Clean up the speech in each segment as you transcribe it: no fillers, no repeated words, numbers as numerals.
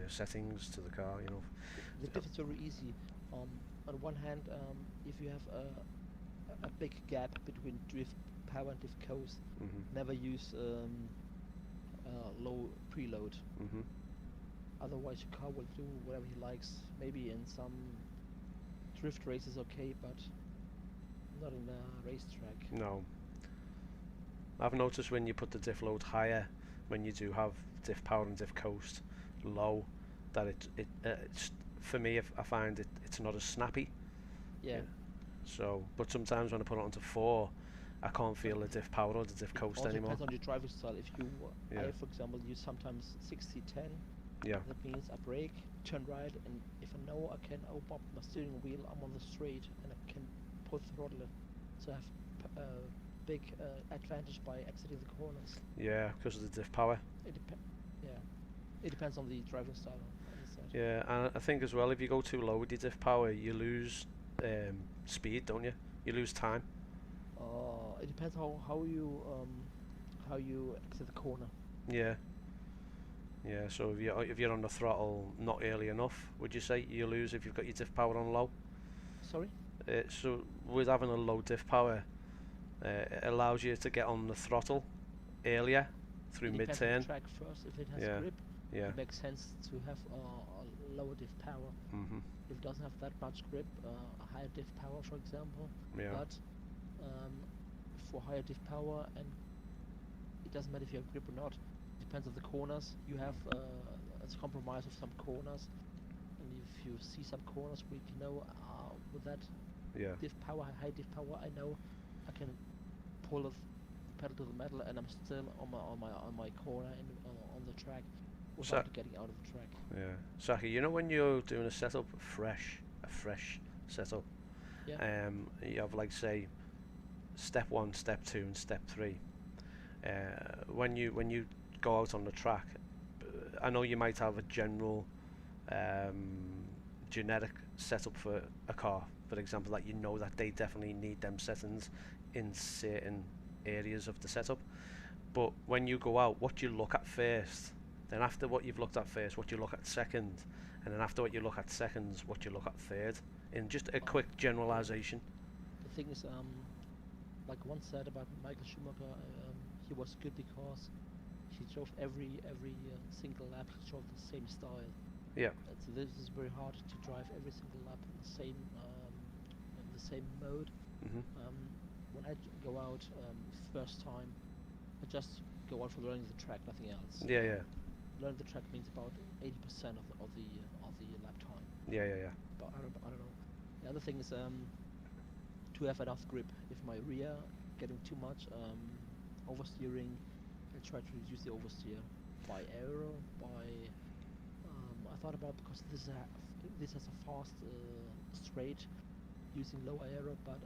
settings to the car. You know. The diff is very easy. On one hand, if you have a big gap between drift power and diff coast, Mhm. never use low preload. Mhm. Otherwise, your car will do whatever he likes. Maybe in some drift races, okay, but not in a racetrack. No, I've noticed when you put the diff load higher, when you do have diff power and diff coast low, that it's for me. If I find it's not as snappy. Yeah, Yeah. So, but sometimes when I put it onto 4, I can't but feel the diff power or the diff it coast also anymore. depends on your driving style. If you, Yeah. I for example, use sometimes 60-10. Yeah. That means I brake, turn right, and if I know I can open up my steering wheel, I'm on the straight and I can pull the throttle. So I have a big advantage by exiting the corners. Yeah, because of the diff power. It dep Yeah, it depends on the driving style, as I said. Yeah, and I think as well, if you go too low with your diff power, you lose speed, don't you? You lose time. It depends how you exit the corner. Yeah, yeah. So if you're on the throttle not early enough, would you say you lose if you've got your diff power on low? Sorry? So with having a low diff power, it allows you to get on the throttle earlier through It depends on the mid-turn. track first. If it has Yeah, grip, yeah. it makes sense to have a lower diff power. Mhm. If it doesn't have that much grip, a higher diff power, for example. Yeah. But um, for higher diff power, and it doesn't matter if you have grip or not. It depends on the corners. You have a compromise of some corners, and if you see some corners where you know with that Yeah. diff power, high diff power, I know I can pull the pedal to the metal, and I'm still on my corner and on the track So without getting out of the track. yeah, Saki, you know when you're doing a setup a fresh setup, Yeah, you have like say step 1, step 2, and step 3. When you go out on the track, I know you might have a general um, genetic setup for a car, for example, that you know that they definitely need them settings in certain areas of the setup. But when you go out, what you look at first, then after what you've looked at first, what you look at second, and then after what you look at seconds, what you look at third, in just a um, quick yeah. generalization. The thing is, like one said about Michael Schumacher, he was good because he drove every single lap. He drove the same style. Yeah. So this is very hard to drive every single lap in the same mode. Mhm. Um, when I go out first time, I just go out for learning the track, nothing else. Yeah, yeah, Learning the track means about 80% of the lap time. yeah, yeah, yeah. But I don't know. The other thing is to have enough grip. If my rear getting too much oversteering, I try to reduce the oversteer by aero. By I thought about because this has a fast straight using low aero, but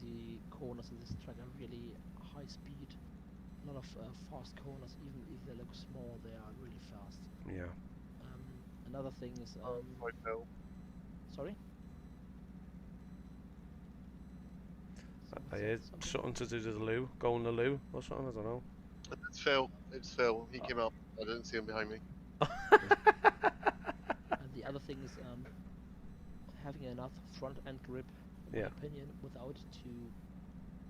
the corners in this track are really high speed. A lot of fast corners, even if they look small, they are really fast. Yeah. Um, Another thing is Sorry, Phil. sorry. I Someone said heard something. something to do with the loo, going the loo or something. I don't know. It's Phil. It's Phil. He Uh, came up. I didn't see him behind me. and the other thing is having enough front end grip, in my Yeah. opinion, without to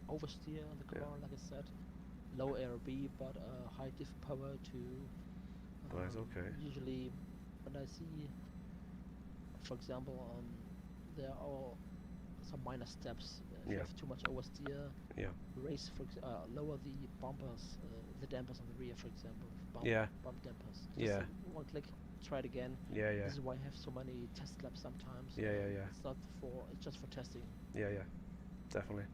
oversteer the Yeah. car. Like I said, low ARB, but high diff power to Right. Okay. usually when I see, for example, there are some minor steps. If you Yeah. have too much oversteer, Yeah. lower the bumpers, the dampers on the rear, for example, Yeah. bump dampers. Just Yeah. one click, try it again. Yeah. Yeah. This is why I have so many test laps sometimes. Yeah. Yeah. Yeah. It's not for, it's just for testing. Yeah. Yeah. Definitely.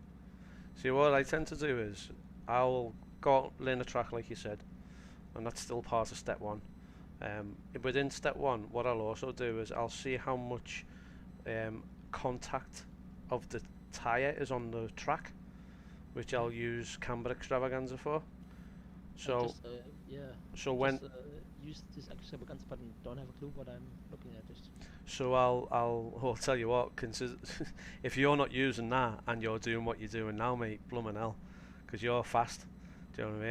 See, what I tend to do is I'll go out, learn the track like you said, and that's still part of step 1. Within step 1, what I'll also do is I'll see how much contact of the tyre is on the track, which Yeah. I'll use Camber Extravaganza for. I So, just yeah, so I when just use this extravagance button. Don't have a clue what I'm looking at. Just So I'll tell you what. Consider if you're not using that and you're doing what you're doing now, mate, bloomin' hell, because you're fast. Do you know what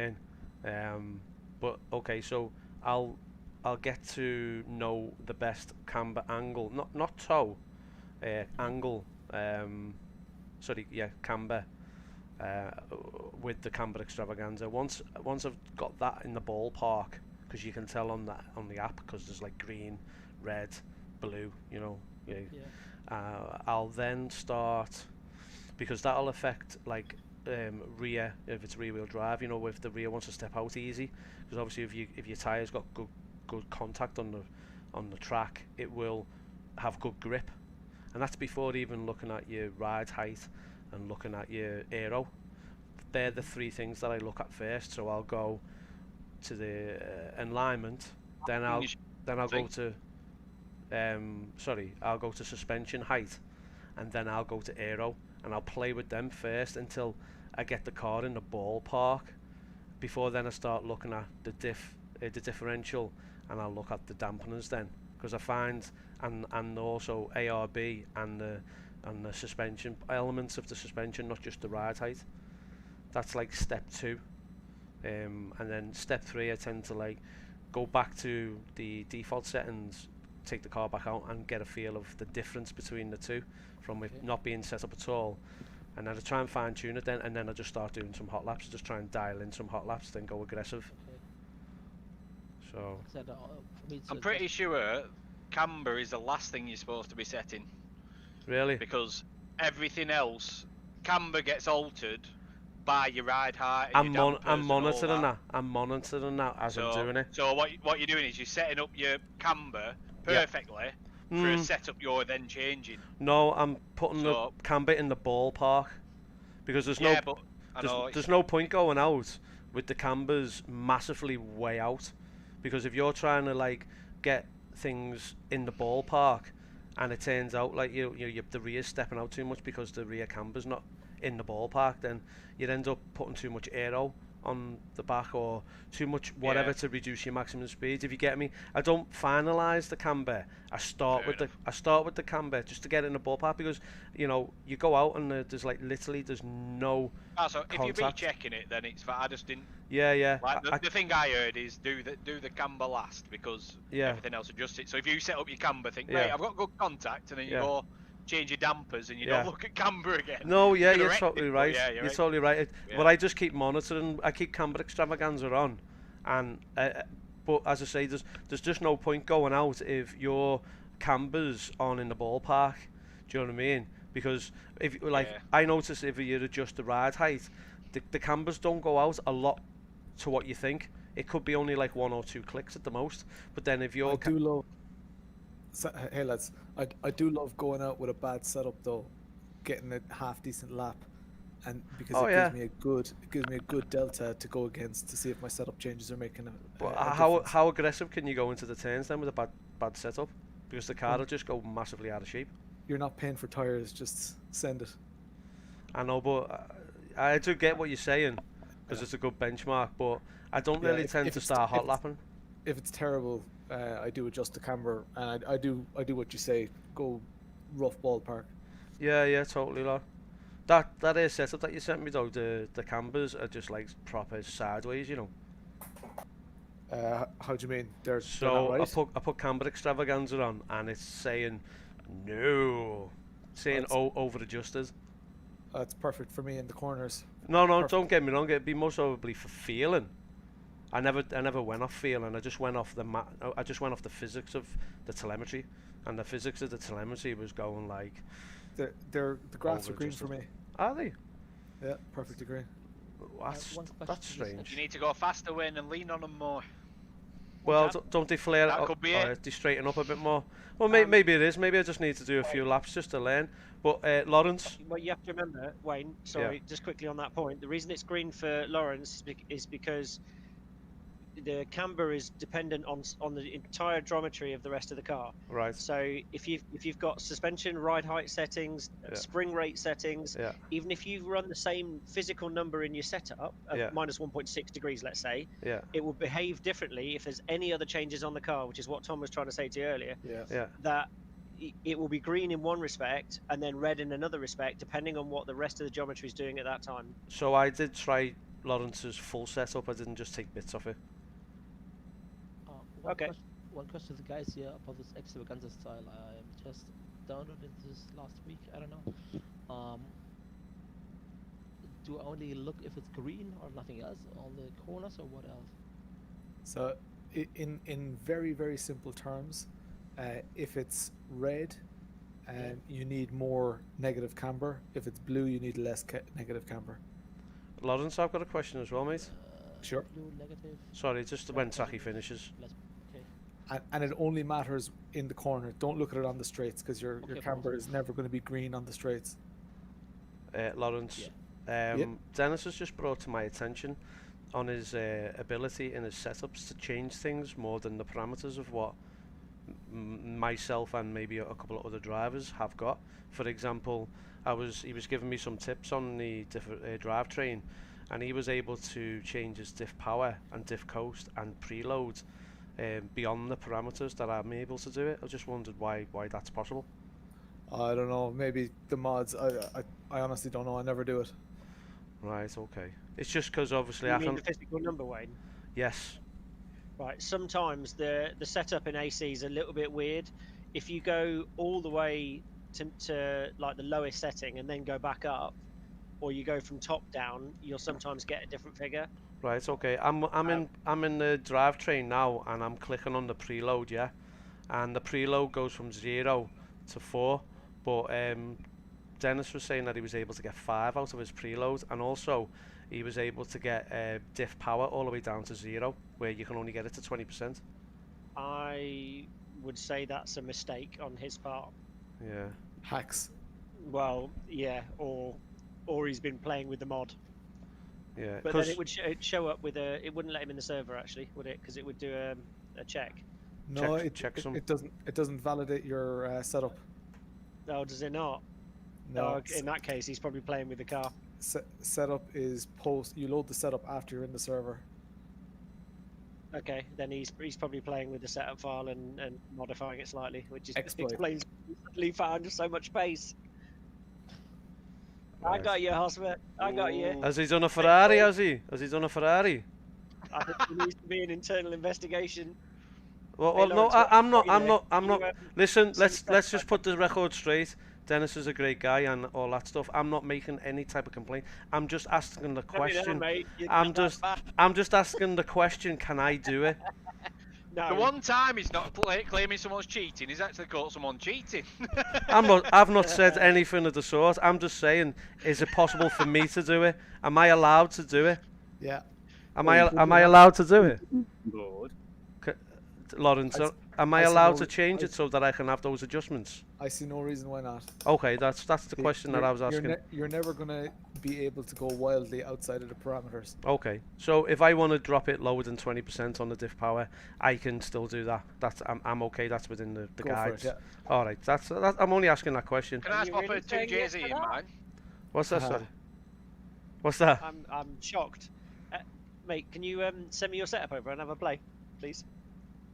I mean? But okay, so I'll I'll get to know the best camber angle, not toe, angle. Sorry, yeah, camber. Uh, with the camber extravaganza. Once I've got that in the ballpark, because you can tell on the app, because there's like green, red, blue. You know. Yeah. I'll then start, because that'll affect like rear, if it's rear wheel drive, you know, if the rear wants to step out easy, because obviously if your tyres got good contact on the track, it will have good grip, and that's before even looking at your ride height and looking at your aero. They're the three things that I look at first. So I'll go to the alignment, then I'll go to I'll go to suspension height, and then I'll go to aero, and I'll play with them first until I get the car in the ballpark. Before then I start looking at the differential, and I'll look at the dampeners then, because I find and also ARB and the suspension elements of the suspension, not just the ride height. That's like step 2, and then step 3 I tend to like go back to the default settings, take the car back out and get a feel of the difference between the two from it not being set up at all, and then I try and fine tune it then, and then I just start doing some hot laps, just try and dial in some hot laps, then go aggressive. So For me, it's I'm pretty sure camber is the last thing you're supposed to be setting, really, because everything else, camber gets altered by your ride height. I'm and your I'm dampers monitoring and all that. I'm monitoring that as I'm doing it. So what you're doing is you're setting up your camber perfectly for a setup you're then changing. No, I'm putting the camber in the ballpark, because there's there's no point going out with the cambers massively way out, because if you're trying to like get things in the ballpark and it turns out like the rear's stepping out too much because the rear camber's not in the ballpark, then you'd end up putting too much aero on the back, or too much whatever to reduce your maximum speed. If you get me, I don't finalize the camber. I start with the camber just to get it in the ballpark, because you know you go out and there's like literally there's no so if you're rechecking it, then it's I just didn't. Yeah. Like the thing I heard is do the camber last, because everything else adjusts it. So if you set up your camber, think, mate, I've got good contact, and then you go change your dampers and you don't look at camber again. No, you're totally right. You're totally right. But I just keep monitoring. I keep camber extravaganza on, and but as I say, there's just no point going out if your camber's on in the ballpark. Do you know what I mean? Because if I notice if you adjust the ride height, the cambers don't go out a lot to what you think. It could be only like 1 or 2 clicks at the most. But then if you're hey lads, I do love going out with a bad setup though, getting a half decent lap, and because it gives me a good delta to go against to see if my setup changes are making how aggressive can you go into the turns then with a bad setup? Because the car will just go massively out of shape. You're not paying for tires, just send it. I know, but I do get what you're saying, because it's a good benchmark, but I don't really tend to start hot lapping. If it's terrible, I do adjust the camber, and I do what you say, go rough ballpark. Yeah, totally, lad. That air setup that you sent me though, the cambers are just like proper sideways, you know. How do you mean? They're so not right? I put camber extravaganza on, and it's saying no, over adjusted. That's perfect for me in the corners. No, don't get me wrong. It'd be most probably for feeling. I never went off feeling. I just went off the physics of the telemetry, and the physics of the telemetry was going like. The graphs are green for me. Are they? Yeah, perfectly green. That's strange. You need to go faster, Wayne, and lean on them more. Well, don't they flare that up? Could be it. They straighten up a bit more. Well, maybe it is. Maybe I just need to do a few laps just to learn. But Lawrence. Well, you have to remember, Wayne. Sorry, just quickly on that point. The reason it's green for Lawrence is because the camber is dependent on the entire geometry of the rest of the car. Right. So if you've got suspension, ride height settings, spring rate settings, even if you run the same physical number in your setup, minus 1.6 degrees, let's say, it will behave differently if there's any other changes on the car, which is what Tom was trying to say to you earlier. That it will be green in one respect and then red in another respect, depending on what the rest of the geometry is doing at that time. So I did try Lawrence's full setup. I didn't just take bits of it. Okay. one question to the guys here about this Extravaganza style. I just downloaded this last week. I don't know. Do I only look if it's green or nothing else on the corners, or what else? So, in very, very simple terms, if it's red, you need more negative camber. If it's blue, you need less negative camber. Lawrence, I've got a question as well, mate. Sure. Blue, negative. Sorry, just when Taki finishes. Okay. And it only matters in the corner. Don't look at it on the straights, because your camber is never going to be green on the straights. Lawrence. Yeah. Dennis has just brought to my attention on his ability in his setups to change things more than the parameters of what myself and maybe a couple of other drivers have got. For example, he was giving me some tips on the drivetrain, and he was able to change his diff power and diff coast and preload beyond the parameters that I'm able to do it. I just wondered why that's possible. I don't know, maybe the mods, I honestly don't know, I never do it. Right, okay. It's just because obviously you mean the physical number, Wayne? Yes. Right, sometimes the setup in AC is a little bit weird. If you go all the way to like the lowest setting and then go back up, or you go from top down, you'll sometimes get a different figure. Right, okay. I'm in the drivetrain now, and I'm clicking on the preload, yeah, and the preload goes from 0 to 4, but Dennis was saying that he was able to get 5 out of his preload, and also he was able to get diff power all the way down to 0, where you can only get it to 20%. I would say that's a mistake on his part. Yeah. Hacks. Well, yeah, or he's been playing with the mod. Yeah. But then it would show up with a. It wouldn't let him in the server actually, would it? Because it would do a check. No, it doesn't. It doesn't validate your setup. Oh, does it not? No. In that case, he's probably playing with the car. Setup is post. You load the setup after you're in the server. Okay, then he's probably playing with the setup file and modifying it slightly, which Exploit. explains he found so much pace. Right. I got you, Hosmer. I got you. Has he done a Ferrari? Has he done a Ferrari? I think there needs to be an internal investigation. Well, no, I'm not. Listen, let's just put the record straight. Dennis is a great guy and all that stuff. I'm not making any type of complaint. I'm just asking the question. I'm just asking the question. Can I do it? No. The one time he's not claiming someone's cheating, he's actually caught someone cheating. I've not said anything of the sort. I'm just saying, is it possible for me to do it? Am I allowed to do it? Yeah. Am I allowed to do it? Lord. Lawrence, am I allowed to change it so that I can have those adjustments? I see no reason why not. Okay, that's the question that I was asking. You're never going to be able to go wildly outside of the parameters. Okay, so if I want to drop it lower than 20% on the diff power, I can still do that. I'm okay. That's within the guides. It, yeah. All right, that's I'm only asking that question. Can I swap a 2JZ in mine? What's that? Sorry. What's that? I'm shocked. Mate, can you send me your setup over and have a play, please?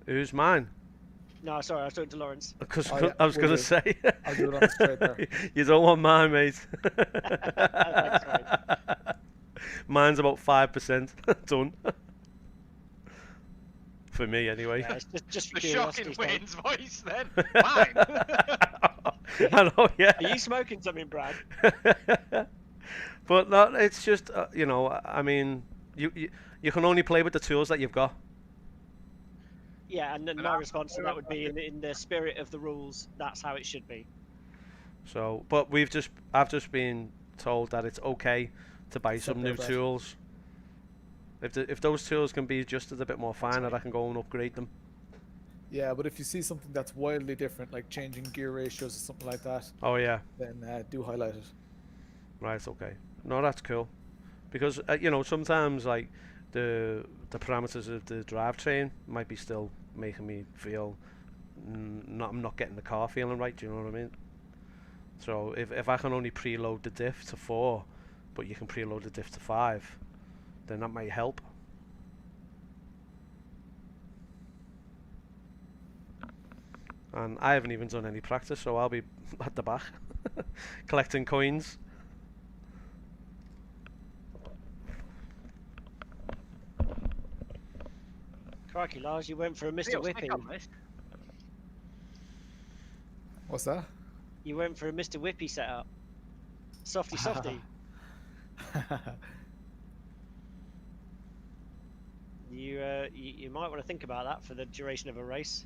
Who's mine? No, sorry, I was talking to Lawrence. Because I was going to say. I'll do it on the straight there. You don't want mine, mate. Thanks, mate. Mine's about 5% done. For me, anyway. Yeah, it's just the shocking Wayne's voice, then. Mine. I know, yeah. Are you smoking something, Brad? But no, it's just you know. I mean, you can only play with the tools that you've got. Yeah, and then my response to that would be in the spirit of the rules, that's how it should be. So, but I've just been told that it's okay to buy some new tools. If those tools can be adjusted a bit more fine, that I can go and upgrade them. Yeah, but if you see something that's wildly different, like changing gear ratios or something like that, oh yeah, then do highlight it. Right. Okay. No, that's cool. Because you know, sometimes like the parameters of the drivetrain might be still making me feel I'm not getting the car feeling right. Do you know what I mean? So if I can only preload the diff to 4, but you can preload the diff to 5, then that might help. And I haven't even done any practice, so I'll be at the back collecting coins. Crikey, Lars, you went for a Mr. Whippy. What's that? You went for a Mr. Whippy setup. Softy, softy. You might want to think about that for the duration of a race.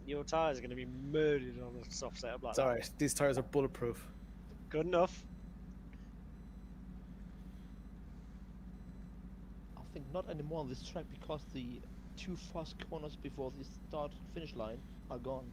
Your tyres are going to be murdered on a soft setup like that. Sorry, these tyres are bulletproof. Good enough. I think not anymore on this track because the 2 fast corners before the start finish line are gone.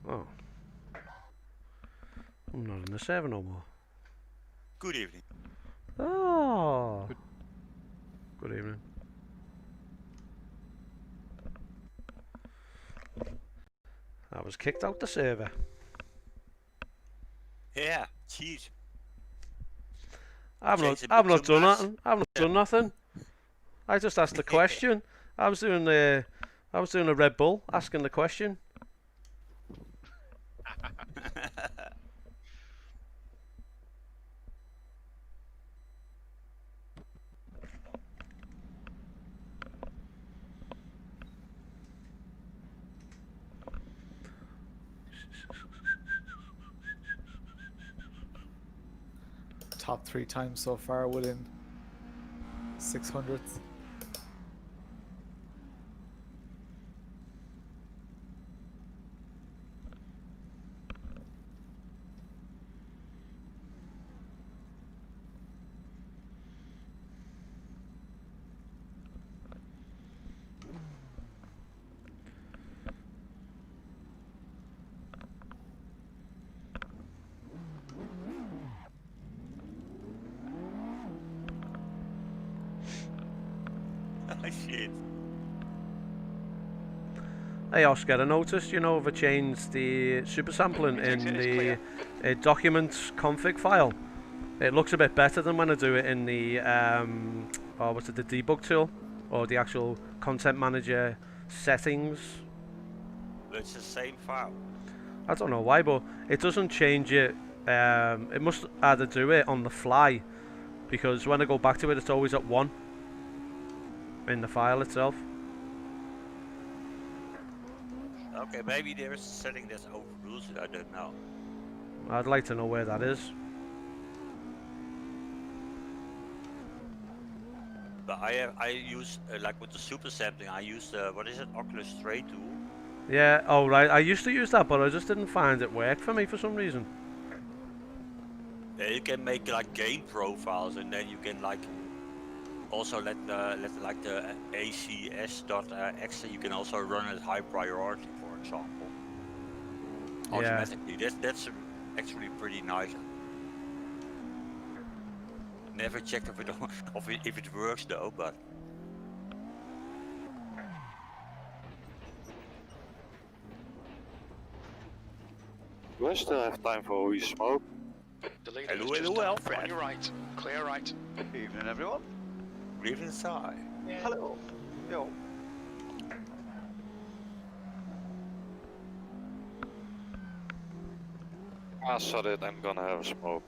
Oh. I'm not in the 7 no more. Good evening. Oh. Good evening. I was kicked out the server. Yeah, cheat. I've not done nothing. I've not done nothing. I just asked the question. I was doing a Red Bull asking the question. Top 3 times so far within 600th. Shit. Hey Oscar, I noticed they've changed the super sampling in the documents config file. It looks a bit better than when I do it in the the debug tool or the actual content manager settings. It's the same file. I don't know why, but it doesn't change it. It must either do it on the fly, because when I go back to it, it's always at 1 in the file itself. Okay, maybe there is a setting that overrules it, I don't know. I'd like to know where that is. But I use, like with the super sampling, I use what is it, Oculus Stray tool. Yeah, oh right, I used to use that, but I just didn't find it worked for me for some reason. Yeah, you can make like gain profiles, and then you can like also let like the ACS.exe, you can also run at high priority, for example. Automatically. That's actually pretty nice. Never checked if it works though, but. Do I still have time for we smoke? Hello, Alfred. On your right, clear right. Good evening, everyone. Leave inside. Yeah. Hello. Yo. I saw it. I'm gonna have a smoke.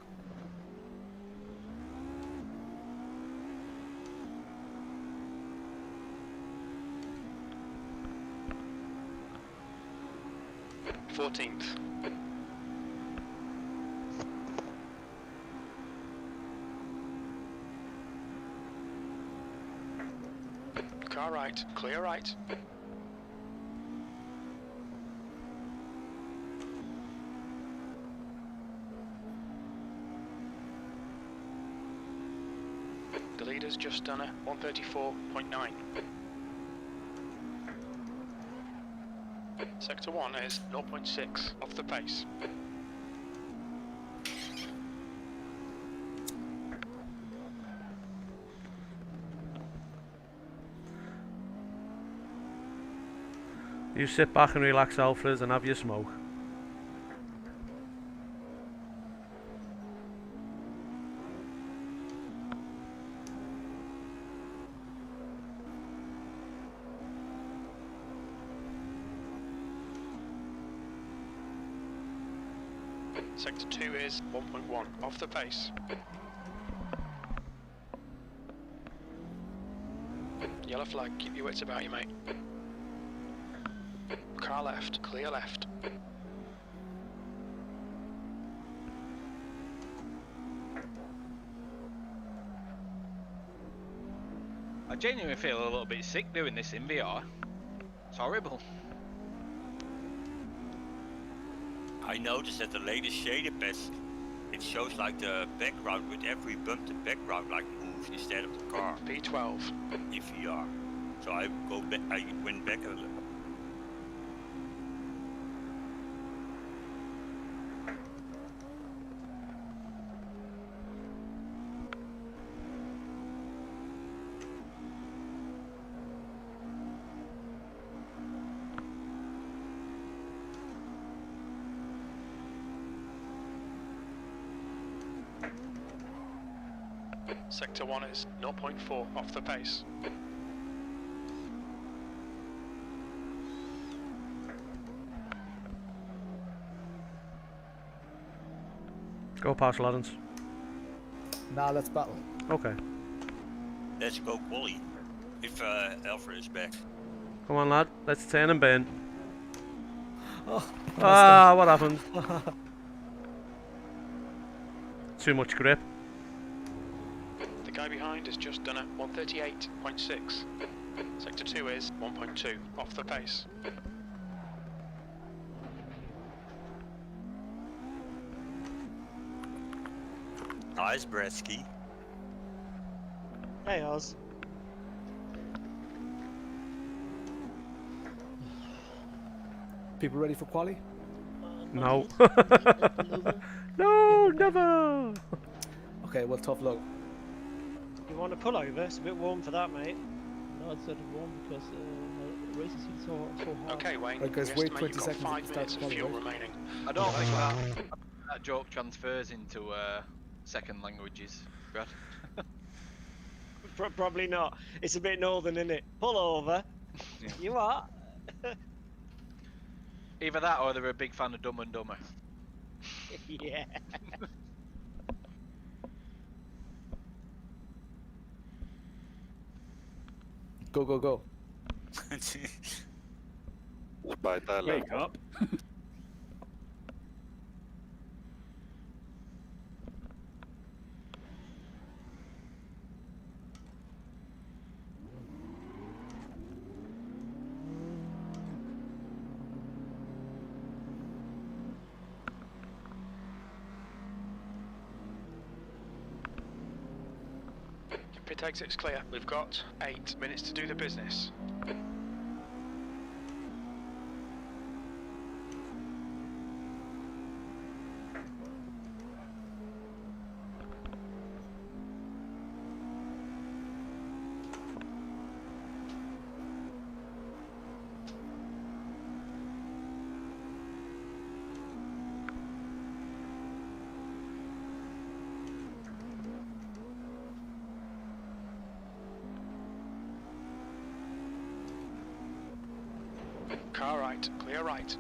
Fourteenth. Car right, clear right. The leader's just done a 134.9. Sector 1 is 0.6 off the pace. You sit back and relax, Alfred, and have your smoke. Sector 2 is 1.1, off the pace. Yellow flag, keep your wits about you, mate. Car left, clear left. I genuinely feel a little bit sick doing this in VR. It's horrible. I noticed that the latest shader patch, it shows like the background with every bump, the background like moves instead of the car. P12. In VR. So I went back a little. Sector 1 is 0.4 off the pace. Go past Lawrence. Nah, let's battle. Okay. Let's go quali. If Alfred is back. Come on, lad. Let's turn and burn. Oh, what happened? Too much grip. The guy behind has just done a 138.6. Sector 2 is 1.2 off the pace. Nice, Bretsky. Hey, Oz. People ready for quali? No. No, never. Okay, well, tough luck. You want to pull over? It's a bit warm for that, mate. No, it's not warm because the race is so hard. Okay, Wayne. Right, guys, we wait estimate 20 you've got seconds 5 to start minutes of quali, fuel right? remaining. I don't think that joke transfers into second languages, Brad. Probably not. It's a bit northern, isn't it? Pull over. Yeah. You are. Either that or they're a big fan of Dumb and Dumber. Yeah. Go, go, go. Wake up. Pit exit's clear. We've got 8 minutes to do the business. Car right, clear right.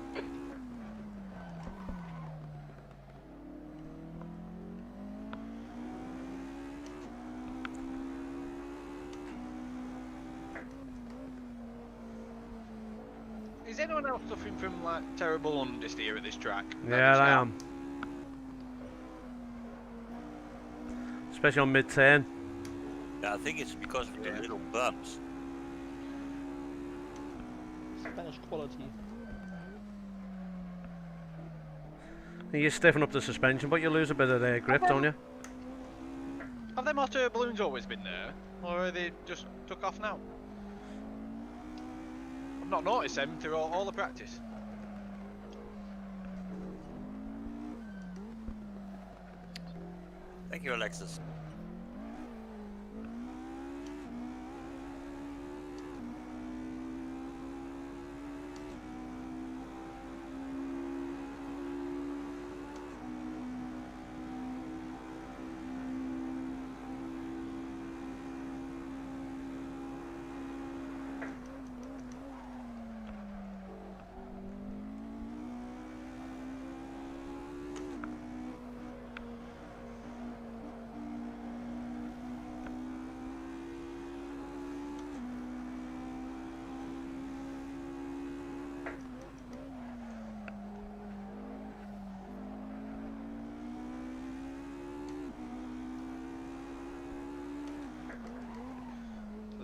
Is anyone else suffering from like terrible understeer at this track? Yeah, I am. Especially on mid-turn. Yeah, I think it's because of the little bumps. Spanish quality. You stiffen up the suspension, but you lose a bit of their grip, don't you? Have them hot air balloons always been there, or are they just took off now? I've not noticed them through all the practice. Thank you, Alexis.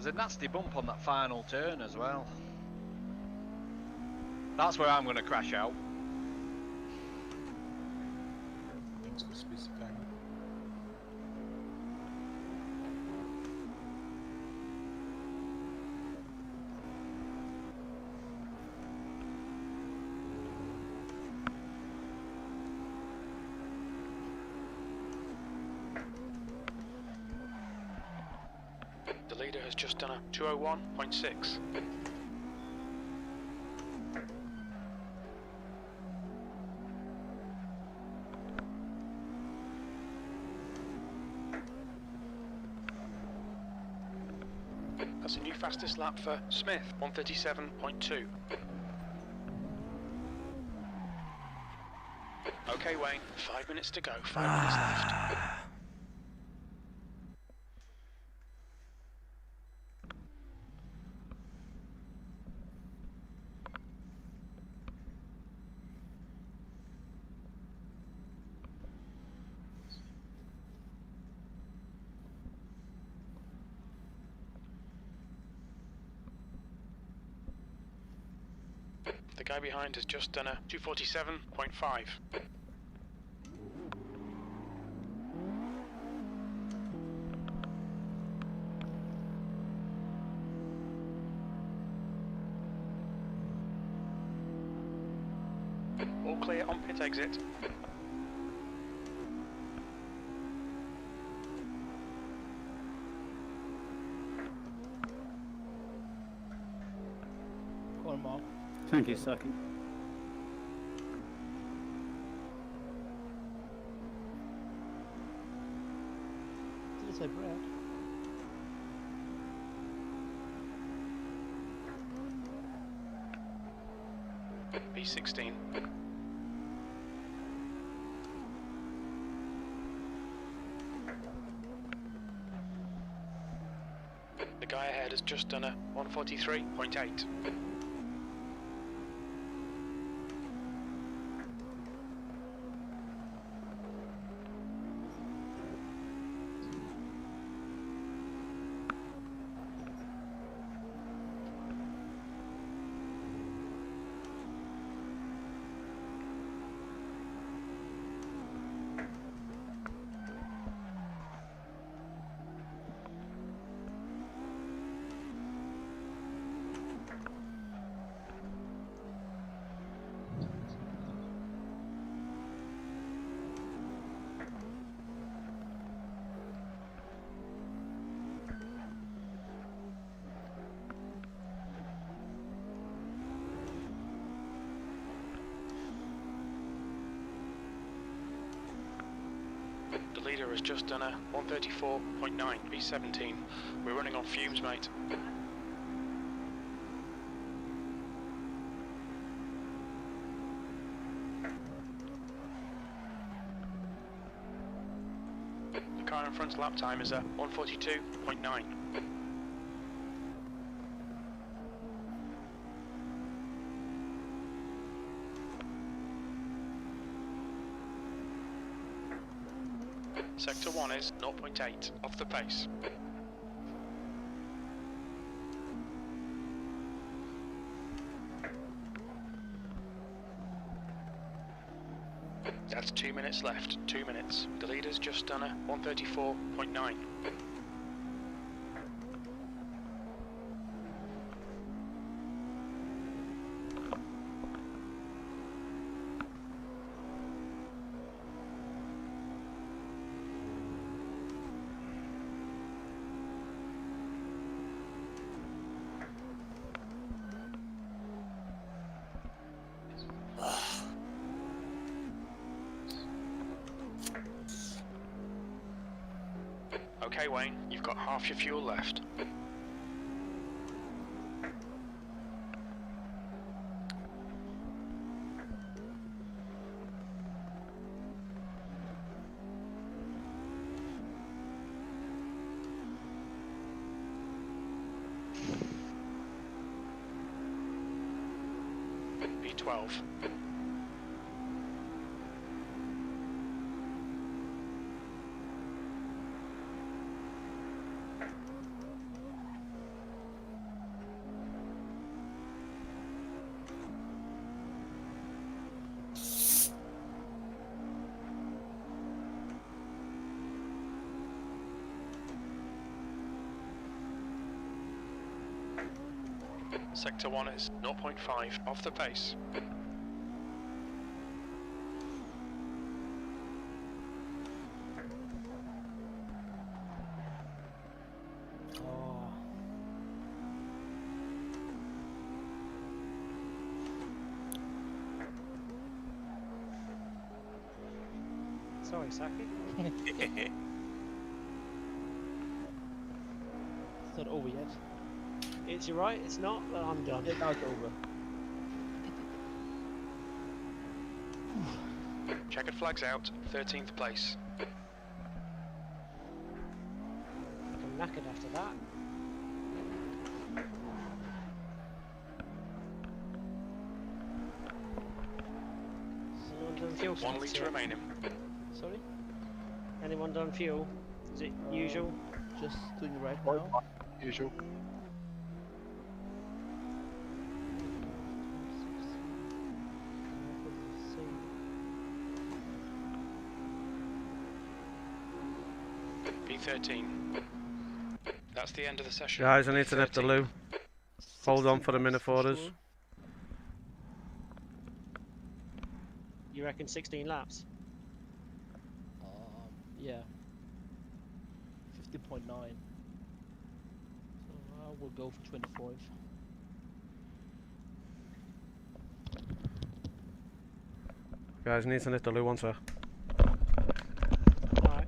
There's a nasty bump on that final turn as well. That's where I'm going to crash out. Thanks for specifying. The leader has just done a 201.6. That's a new fastest lap for Smith, 137.2. Okay, Wayne, 5 minutes to go, 5 minutes left. The guy behind has just done a 247.5. All clear on pit exit. Go on, Mark. Thank you, Saki. Did it say Brad? B16. The guy ahead has just done a 143.8. The leader has just done a 134.9 B17. We're running on fumes, mate. The car in front's lap time is a 142.9. Sector 1 is 0.8 off the pace. That's 2 minutes left, 2 minutes. The leader's just done a 134.9. Okay, Wayne, you've got half your fuel left. B12. Sector 1 is 0.5 off the pace. Sorry, Saki. It's not over yet. It's you right, it's not? Well, I'm done. Yeah, now it's over. Checkered flags out, 13th place. I'm knackered after that. Anyone done fuel? 1 litre remaining. Sorry? Anyone done fuel? Is it usual? Just doing it right now. Usual. B13. That's the end of the session. Guys, I need to nip the loo. Hold on for a minute for us. You reckon 16 laps? Yeah. 50.9. So I will go for 25. Guys, I need to nip the loo one sec. Alright.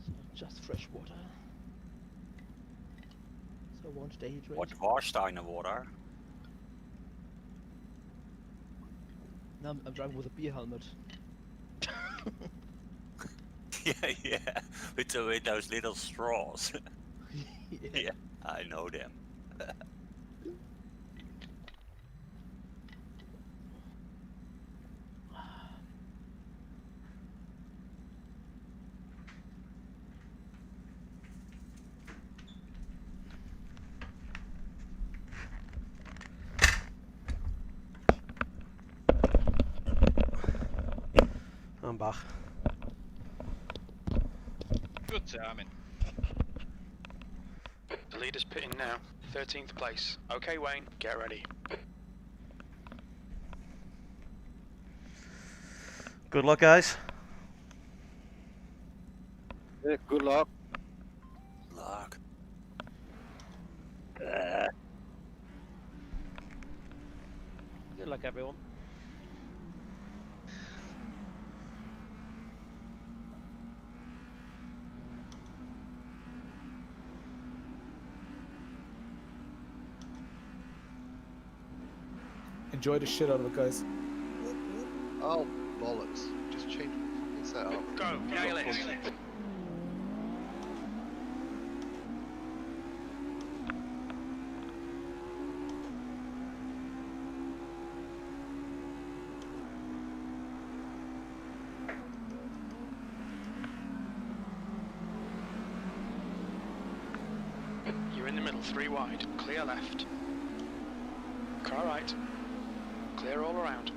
So just fresh water. So I won't dehydrate. What Warsteiner water? Now I'm driving with a beer helmet. Yeah, with those little straws. Yeah, I know them. I'm back. Good timing. The leader's pitting now, 13th place. Okay, Wayne, get ready. Good luck, guys. Yeah, good luck. Luck. Good luck, everyone. Enjoy the shit out of it, guys. Oh, bollocks. Just change the fucking setup. Go, nail it. You're in the middle, 3 wide. Clear left. Car right. Clear all around.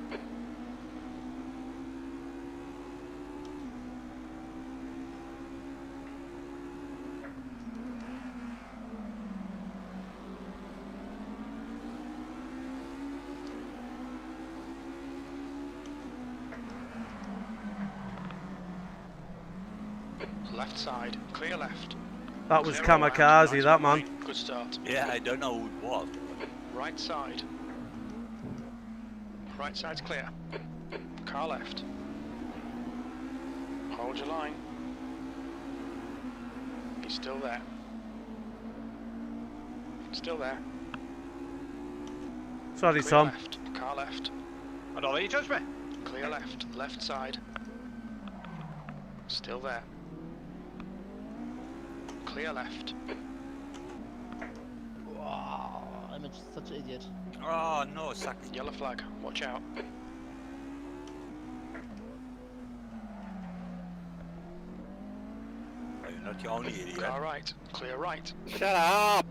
Left side, clear left. That was Clear all around. kamikaze, Nice that one, man. Wayne. Good start. Yeah, I don't know who it was. Right side. Right side's clear. Car left. Hold your line. He's still there. Still there. Sorry, Clear Tom. left. Car left. I don't let you touch me. Clear left. Left side. Still there. Clear left. Wow, I'm such an idiot. Oh no, suck. Yellow flag. Watch out. You're not the only idiot. Car right. Clear right. Shut up!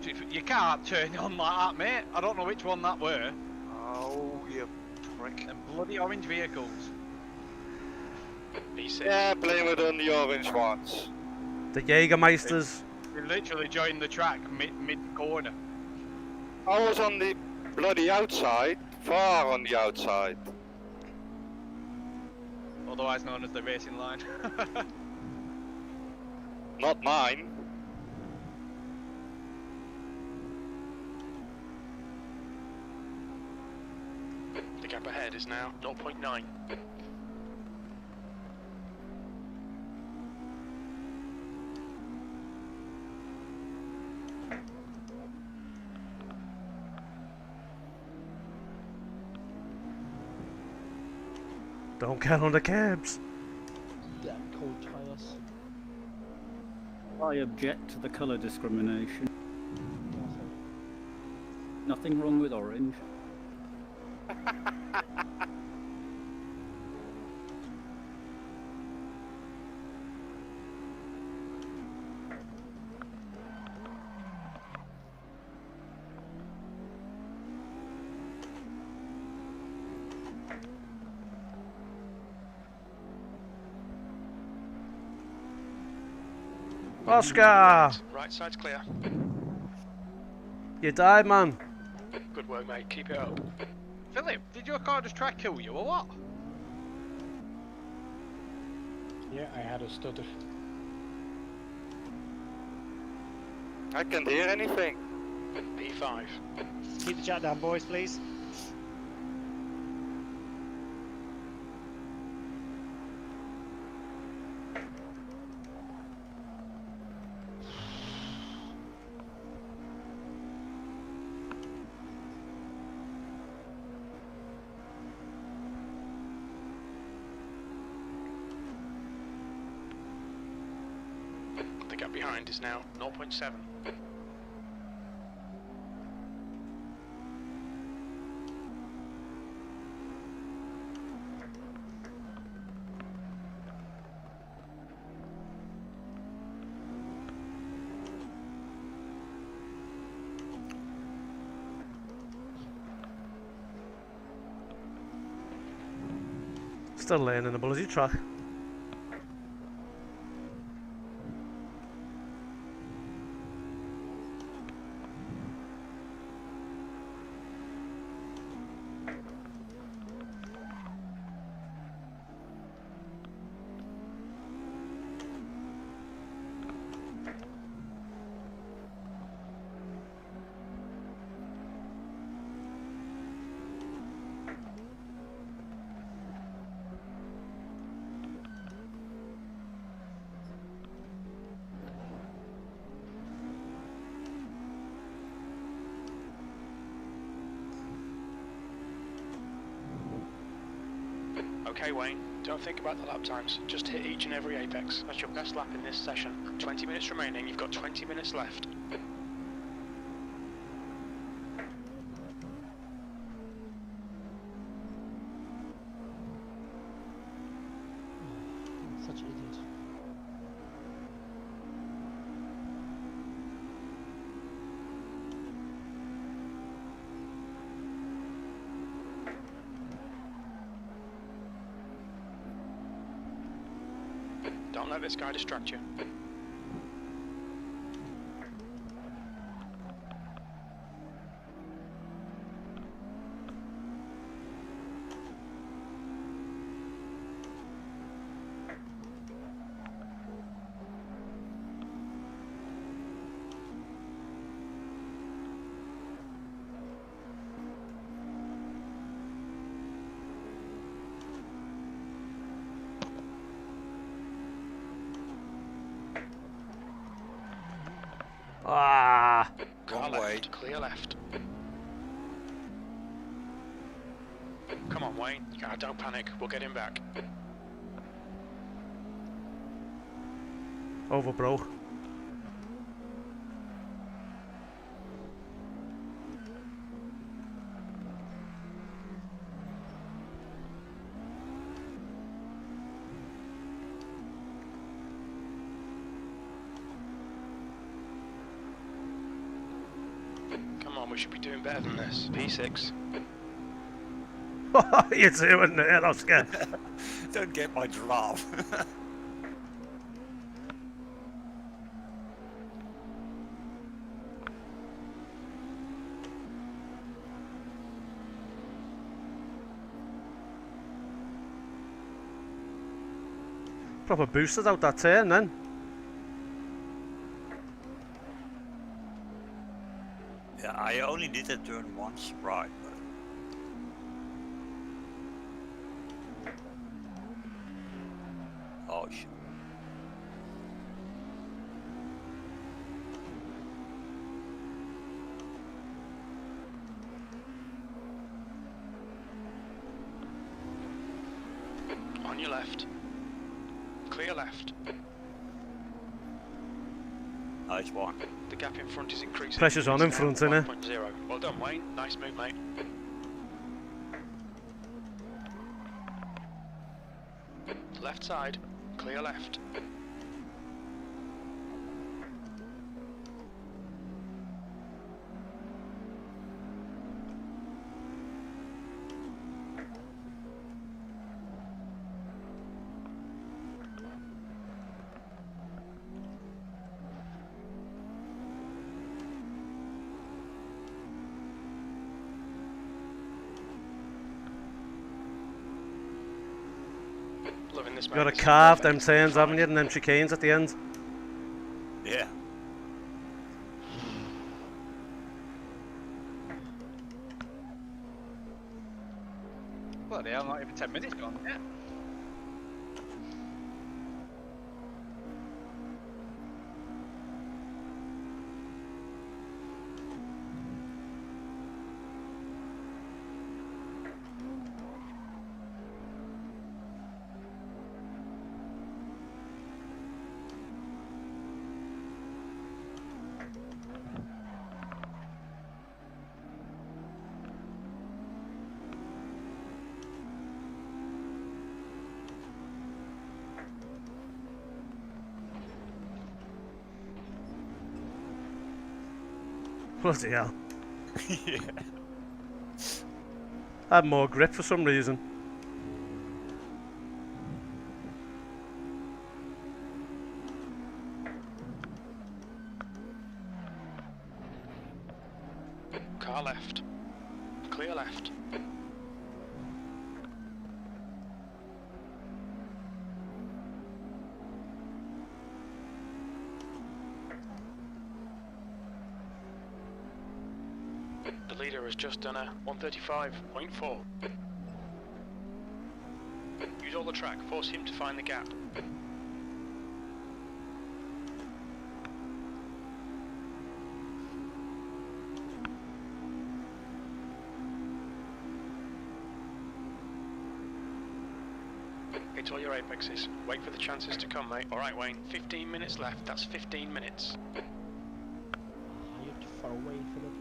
You can't turn it on like that, mate. I don't know which one that were. Oh, you prick. And bloody orange vehicles. B6. Yeah, blame it on the orange ones. The Jägermeisters. They literally joined the track mid corner. I was on the bloody outside, far on the outside. Otherwise known as the racing line. Not mine. The gap ahead is now 0.9. Don't get on the cabs. Damn cold tires. I object to the colour discrimination. Nothing wrong with orange. Oscar! Right side's clear. You died, man. Good work, mate. Keep it up. Philip, did your car just try to kill you or what? Yeah, I had a stutter. I can't hear anything. P5. Keep the chat down, boys, please. The gap behind is now 0.7. Still laying in the bloody track. Okay, Wayne, don't think about the lap times. Just hit each and every apex. That's your best lap in this session. 20 minutes remaining, you've got 20 minutes left. Such an idiot. Don't let this guy distract you. Ah! Car left, clear left. Come on, Wayne. Don't panic. We'll get him back. Over, bro. we should be doing better than this. P6. You're doing it, Oscar. Don't get my draft. Proper boosted out that turn then. Yeah, I only did that turn once, right? Oh shit. On your left. Clear left. Nice one. The gap in front is increasing. Pressure's on in front, innit? 1.0. Well done, Wayne. Nice move, mate. Left side. Clear left. You've got to carve them turns, haven't you, and them chicanes at the end. Yeah. Bloody hell, not even 10 minutes gone yet. Bloody hell. Yeah. I had more grip for some reason. Car left. Clear left. The leader has just done a 135.4. Use all the track, force him to find the gap. Hit all your apexes. Wait for the chances to come, mate. Alright, Wayne, 15 minutes left. That's 15 minutes. You're too far away, Philip.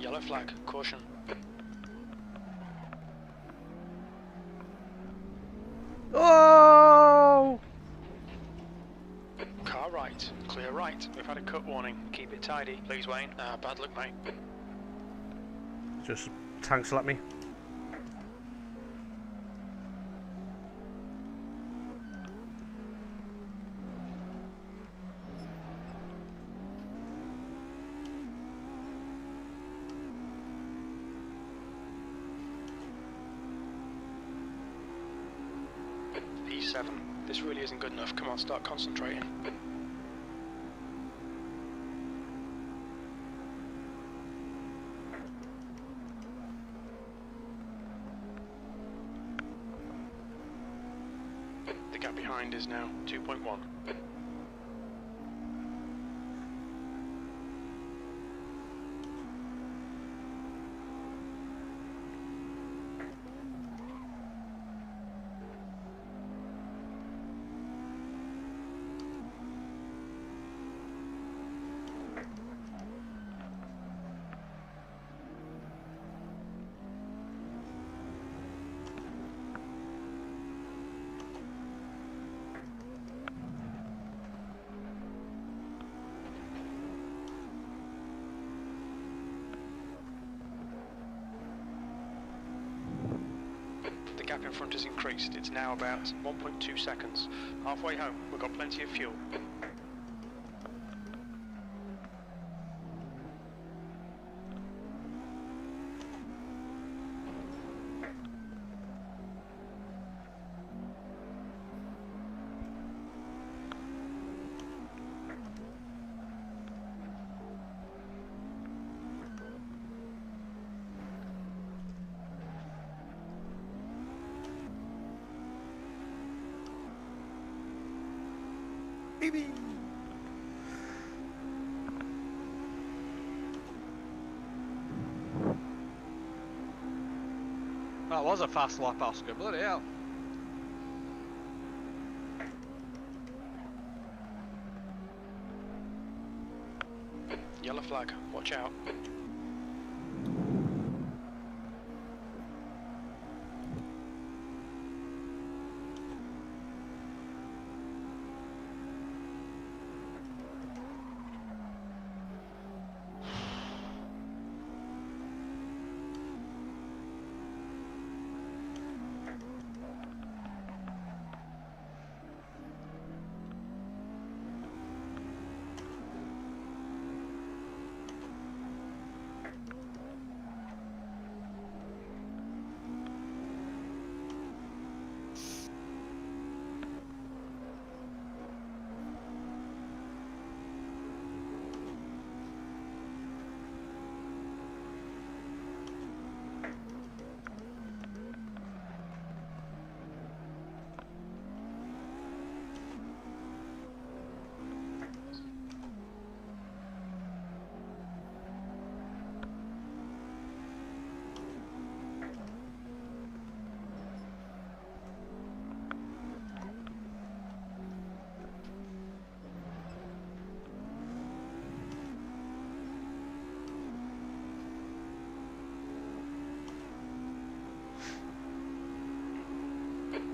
Yellow flag, caution. Oh! Car right, clear right. We've had a cut warning. Keep it tidy, please, Wayne. Bad luck, mate. Just tank slap me. P7. This really isn't good enough. Come on, start concentrating. behind is now 2.1. The gap in front has increased. It's now about 1.2 seconds. Halfway home, we've got plenty of fuel. Baby. That was a fast lap, Oscar. Bloody hell. Yellow flag, watch out.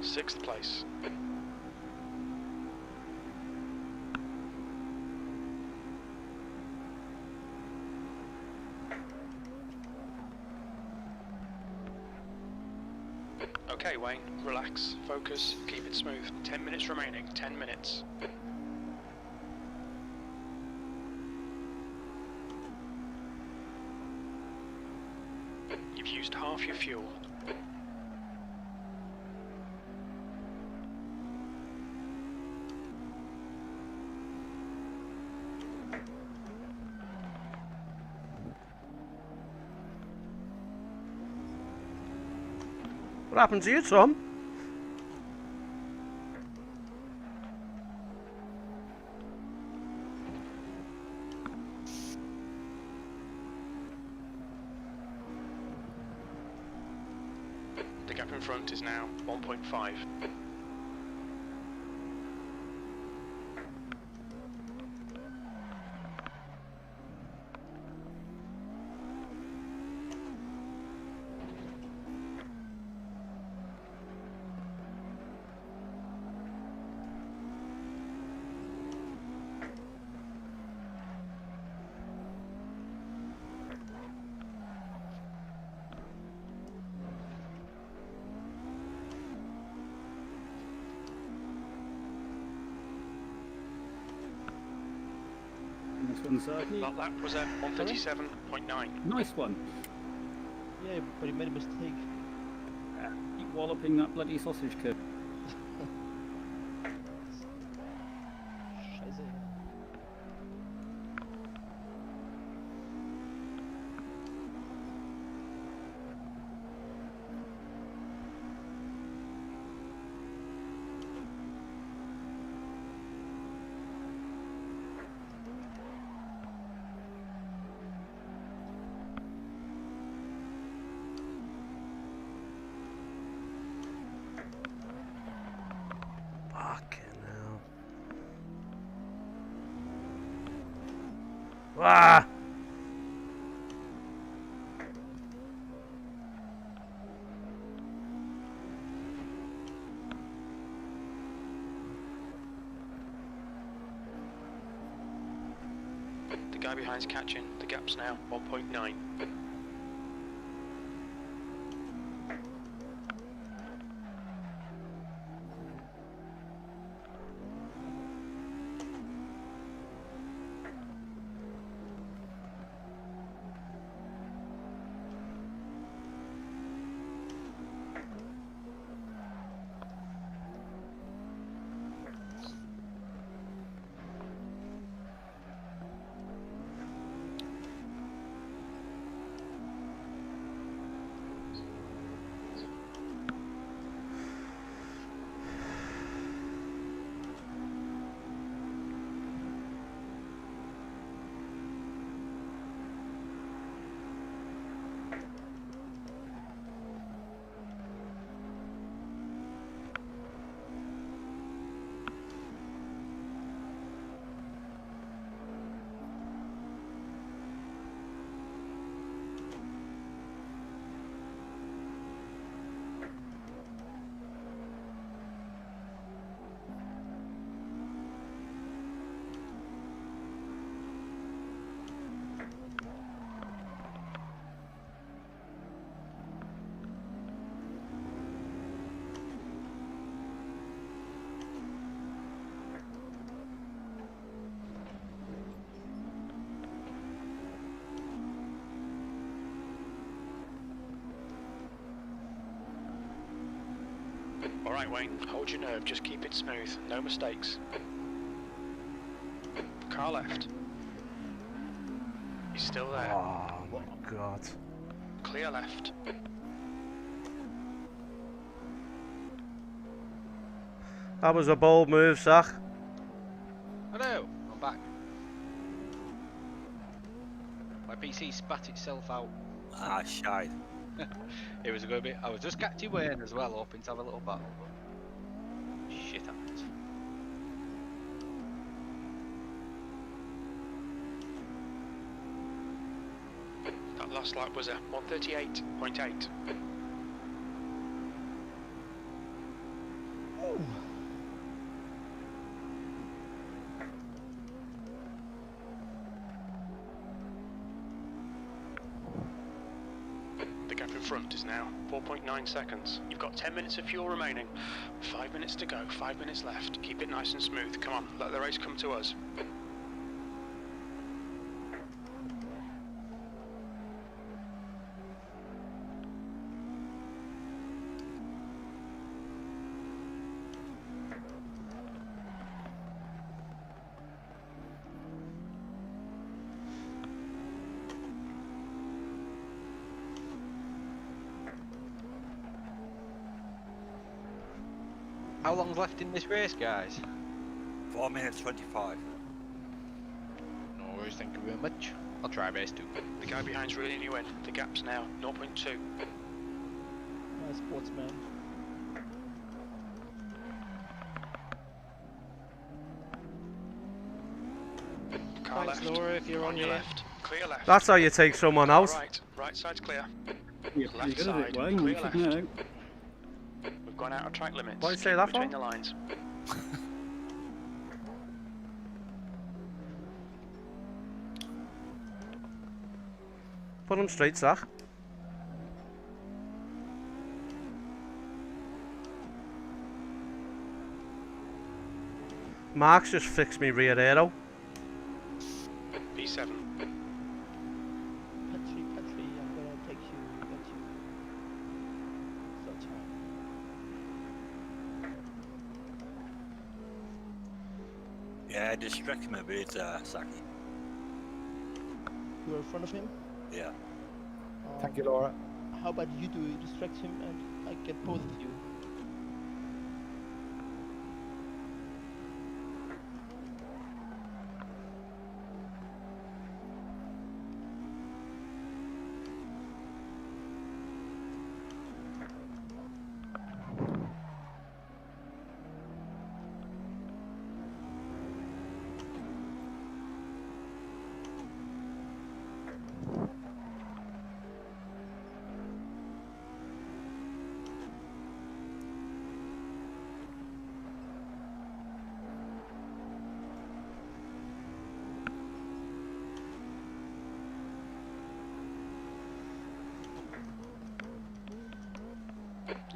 Sixth place. Okay, Wayne, relax, focus, keep it smooth. 10 minutes remaining, 10 minutes. You've used half your fuel. What happened to you, Tom? The gap in front is now 1.5. That lap was at 137.9. Nice one. Yeah, but he made a mistake. Keep walloping that bloody sausage curd. Scheiße. Ah! The guy behind's catching. The gap's now 1.9. Alright Wayne, hold your nerve, just keep it smooth, no mistakes. Car left. He's still there. Oh my god. Clear left. That was a bold move, Zach. Hello, I'm back. My PC spat itself out. Ah, shite. It was a good bit. I was just catching Wayne as well, hoping to have a little battle, but shit happens. That last lap was a 138.8. Oh. The gap in front is now 4.9 seconds. You've got 10 minutes of fuel remaining. 5 minutes to go, 5 minutes left. Keep it nice and smooth. Come on, let the race come to us. How long's left in this race, guys? 4 minutes 25. No worries, thank you very much. I'll try race 2. The guy behind's reeling you in. The gap's now 0.2. Nice sportsman. Car Thanks, left. Laura, if you're on your here. left. Clear left. That's how you take someone out. Right, right side's clear. You're Left good at side, it, Wayne. clear You should left. know. We've gone out of track limits. Why you say Keep that between for? the lines. Put him straight, Zach. Mark's just fixed me rear aero. P7. Petri, I'm gonna take you, get you. Such Yeah, distract him a bit, Saki. You're in front of him? Yeah. Thank you, Laura. How about you distract him and I get both of you?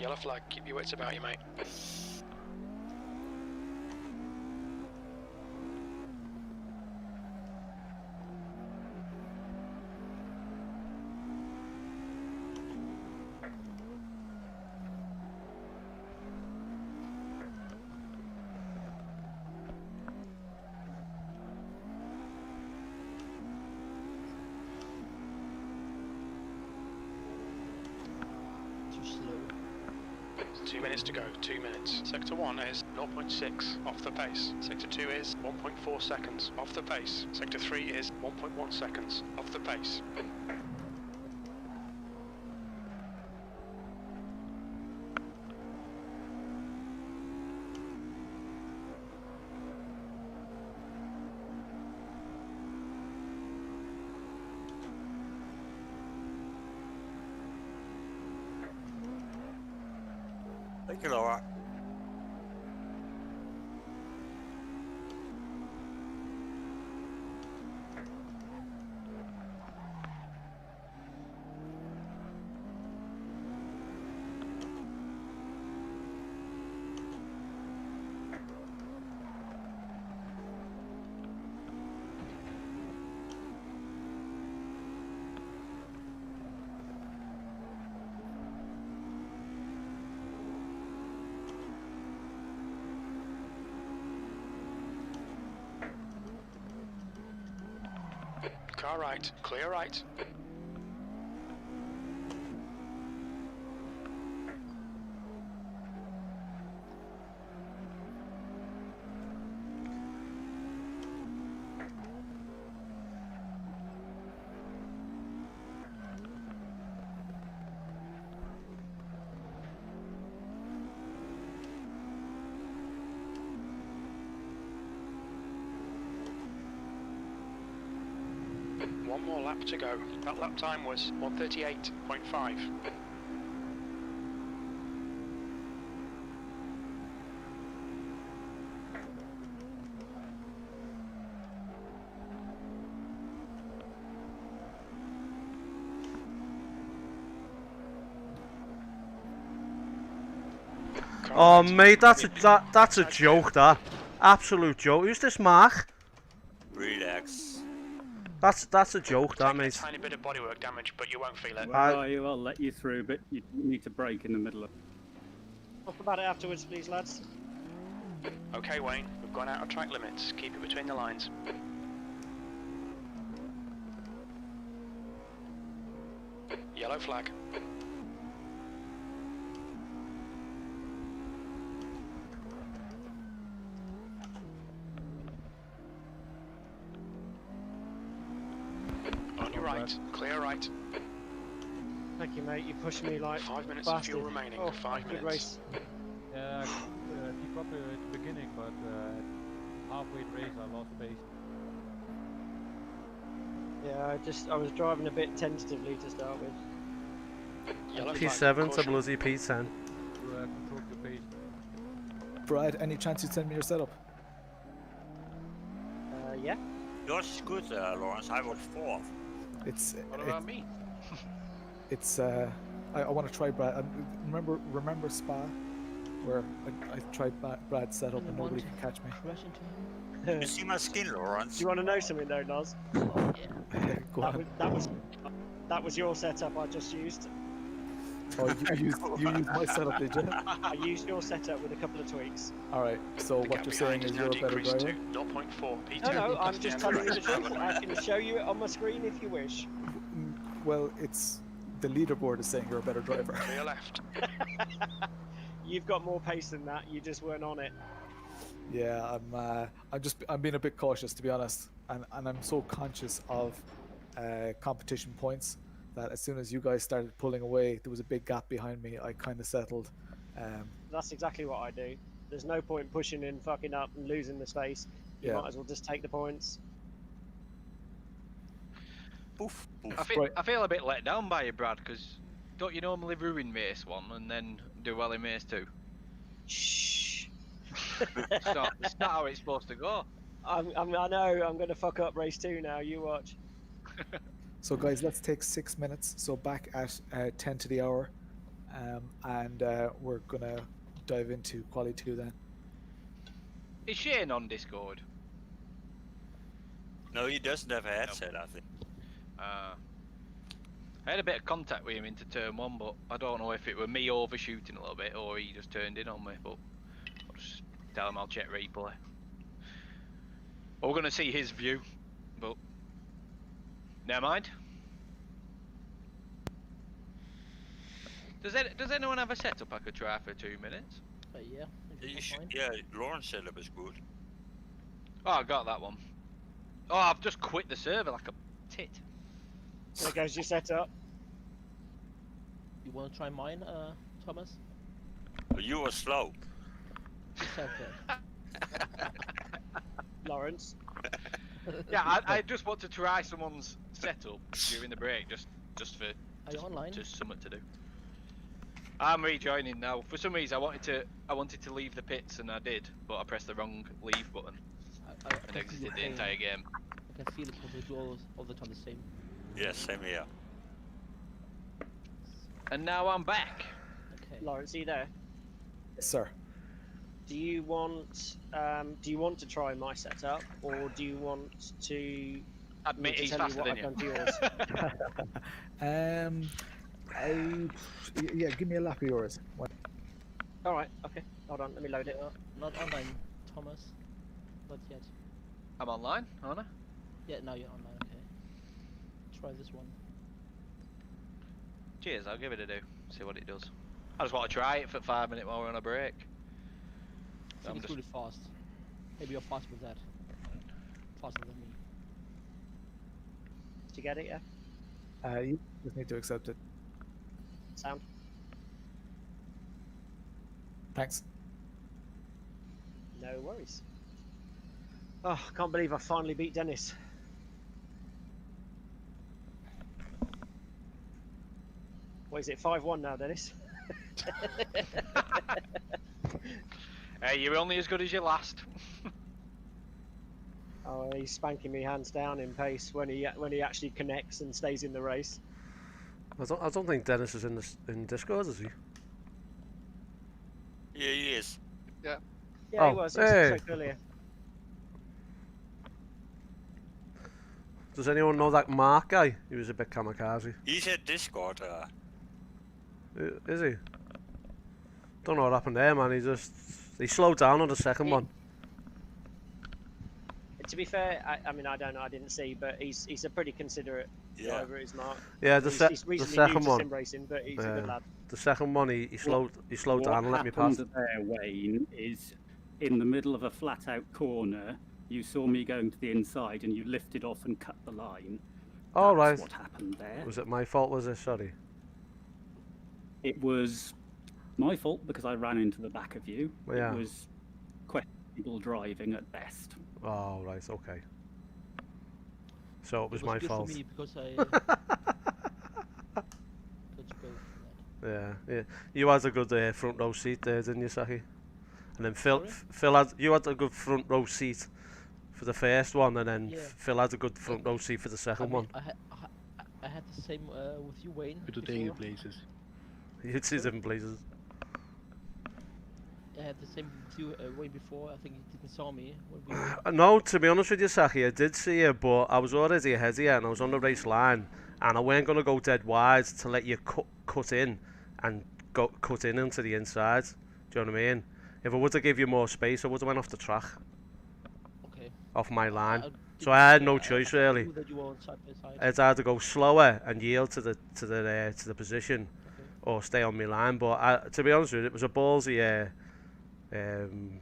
Yellow flag, keep your wits about you, mate. Too slow. 2 minutes to go, 2 minutes. Sector 1 is 0.6 off the pace. Sector 2 is 1.4 seconds off the pace. Sector 3 is 1.1 seconds off the pace. Thank you, Laura. Car right, clear right. One more lap to go. That lap time was 1:38.5. Oh mate, that's a joke. That absolute joke. Who's this, Mark? Relax. That's a joke, that mate. A tiny bit of bodywork damage, but you won't feel it. I'll let you through, but you need to brake in the middle of. Talk about it afterwards, please, lads. Okay, Wayne, we've gone out of track limits. Keep it between the lines. Yellow flag. On your right, clear right. Thank you, mate. You pushed me like 5 minutes bastard. of fuel remaining. Oh, 5 good minutes. race. Yeah, keep up at the beginning, but halfway race I lost pace. Yeah, I was driving a bit tentatively to start with. Yellow P7 to flag, bloody P10. To control the pace. Brad, any chance you'd send me your setup? Yeah. Yours is good, Lawrence. I was 4th. What about me? It's I want to try Brad. Remember Spa, where I tried Brad's setup and nobody could catch me. You see my skin, Lawrence? Do you want to know something though, Noz? Go on. That was your setup I just used. Oh, you used my setup, did you? I used your setup with a couple of tweaks. Alright, so what you're saying is you're a better driver? 0.4 P2. No, I'm just telling you the truth. I can show you it on my screen if you wish. Well, it's the leaderboard is saying you're a better driver. Clear left. You've got more pace than that. You just weren't on it. Yeah, I'm being a bit cautious, to be honest, and I'm so conscious of competition points that as soon as you guys started pulling away, there was a big gap behind me. I kind of settled. That's exactly what I do. There's no point pushing and fucking up and losing the space. You might as well just take the points. Poof, poof. I feel a bit let down by you, Brad, because don't you normally ruin Mace 1 and then do well in Mace 2? Shh. It's not how it's supposed to go. I know. I'm going to fuck up race 2 now. You watch. So guys, let's take 6 minutes. So back at 10 to the hour, and we're gonna dive into Quali 2 then. Is Shane on Discord? No, he doesn't have a headset, I think. I had a bit of contact with him into turn 1, but I don't know if it were me overshooting a little bit or he just turned in on me, but I'll just tell him I'll check replay. We're going to see his view, but never mind. Does anyone have a setup I could try for 2 minutes? Yeah. Yeah, Lauren's setup is good. Oh, I got that one. Oh, I've just quit the server like a tit. There goes your setup. You want to try mine, Thomas? You were slow. Lawrence. Yeah, I just want to try someone's setup during the break, just for Are you online? Just something to do. I'm rejoining now. For some reason, I wanted to leave the pits, and I did, but I pressed the wrong leave button and exited the entire game. I can feel it because we do all the time the same. Yeah, same here. And now I'm back. Okay. Lawrence, are you there? Yes, sir. Do you want to try my setup, or do you want to admit he's faster than you? Yeah, give me a lap of yours. All right. Okay. Hold on. Let me load it. Not online, Thomas. Not yet. I'm online, aren't I? Yeah, now you're online. Okay. Try this one. Cheers. I'll give it a do. See what it does. I just want to try it for 5 minutes while we're on a break. I think it's really fast. Maybe you're fast with that. Faster than me. Did you get it? Yeah. You just need to accept it. Sound. Thanks. No worries. Oh, I can't believe I finally beat Dennis. What is it, 5-1 now, Dennis? Hey, you're only as good as your last. Oh, he's spanking me hands down in pace when he actually connects and stays in the race. I don't think Dennis is in Discord, is he? Yeah, he is. Yeah. Yeah, he was. He was earlier. Does anyone know that Mark guy? He was a bit kamikaze. He's at Discord. Is he? Don't know what happened there, man. He slowed down on the second one. To be fair, I mean, I don't know, I didn't see, but he's a pretty considerate driver, is Mark. Yeah, the second one. Sim racing, but he's a good lad. The second one, he slowed down and let me pass. What happened there, Wayne, is in the middle of a flat-out corner, you saw me going to the inside, and you lifted off and cut the line. Oh, right. That's what happened there. Was it my fault? Was it? Sorry. It was my fault because I ran into the back of you. Yeah. It was questionable driving at best. Oh, right, okay. So it was my fault. For me because I yeah. You had a good front row seat there, didn't you, Saki? And then Phil you had a good front row seat for the first one, and then Phil had a good front row seat for the second one. I had the same with you, Wayne. With the Daniel Blazers. You'd see different places. I had the same with you way before. I think you didn't saw me. No, to be honest with you, Saki, I did see you, but I was already ahead of you, and I was on the race line, and I weren't going to go dead wide to let you cut in and cut in into the inside. Do you know what I mean? If I would have give you more space, I would have went off the track. Okay. Off my line. So I had no choice really. I had to go slower and yield to the position, or stay on my line. But to be honest with you, it was a ballsy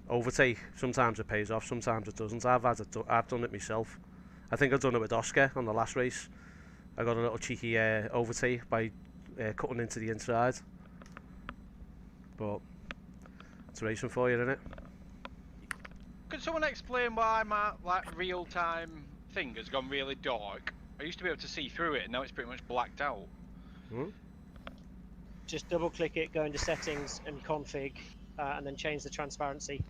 overtake. Sometimes it pays off, sometimes it doesn't. I've done it myself. I think I've done it with Oscar on the last race. I got a little cheeky overtake by cutting into the inside. But it's racing for you, isn't it? Could someone explain why my real-time thing has gone really dark? I used to be able to see through it, and now it's pretty much blacked out. Just double-click it, go into settings and config, and then change the transparency.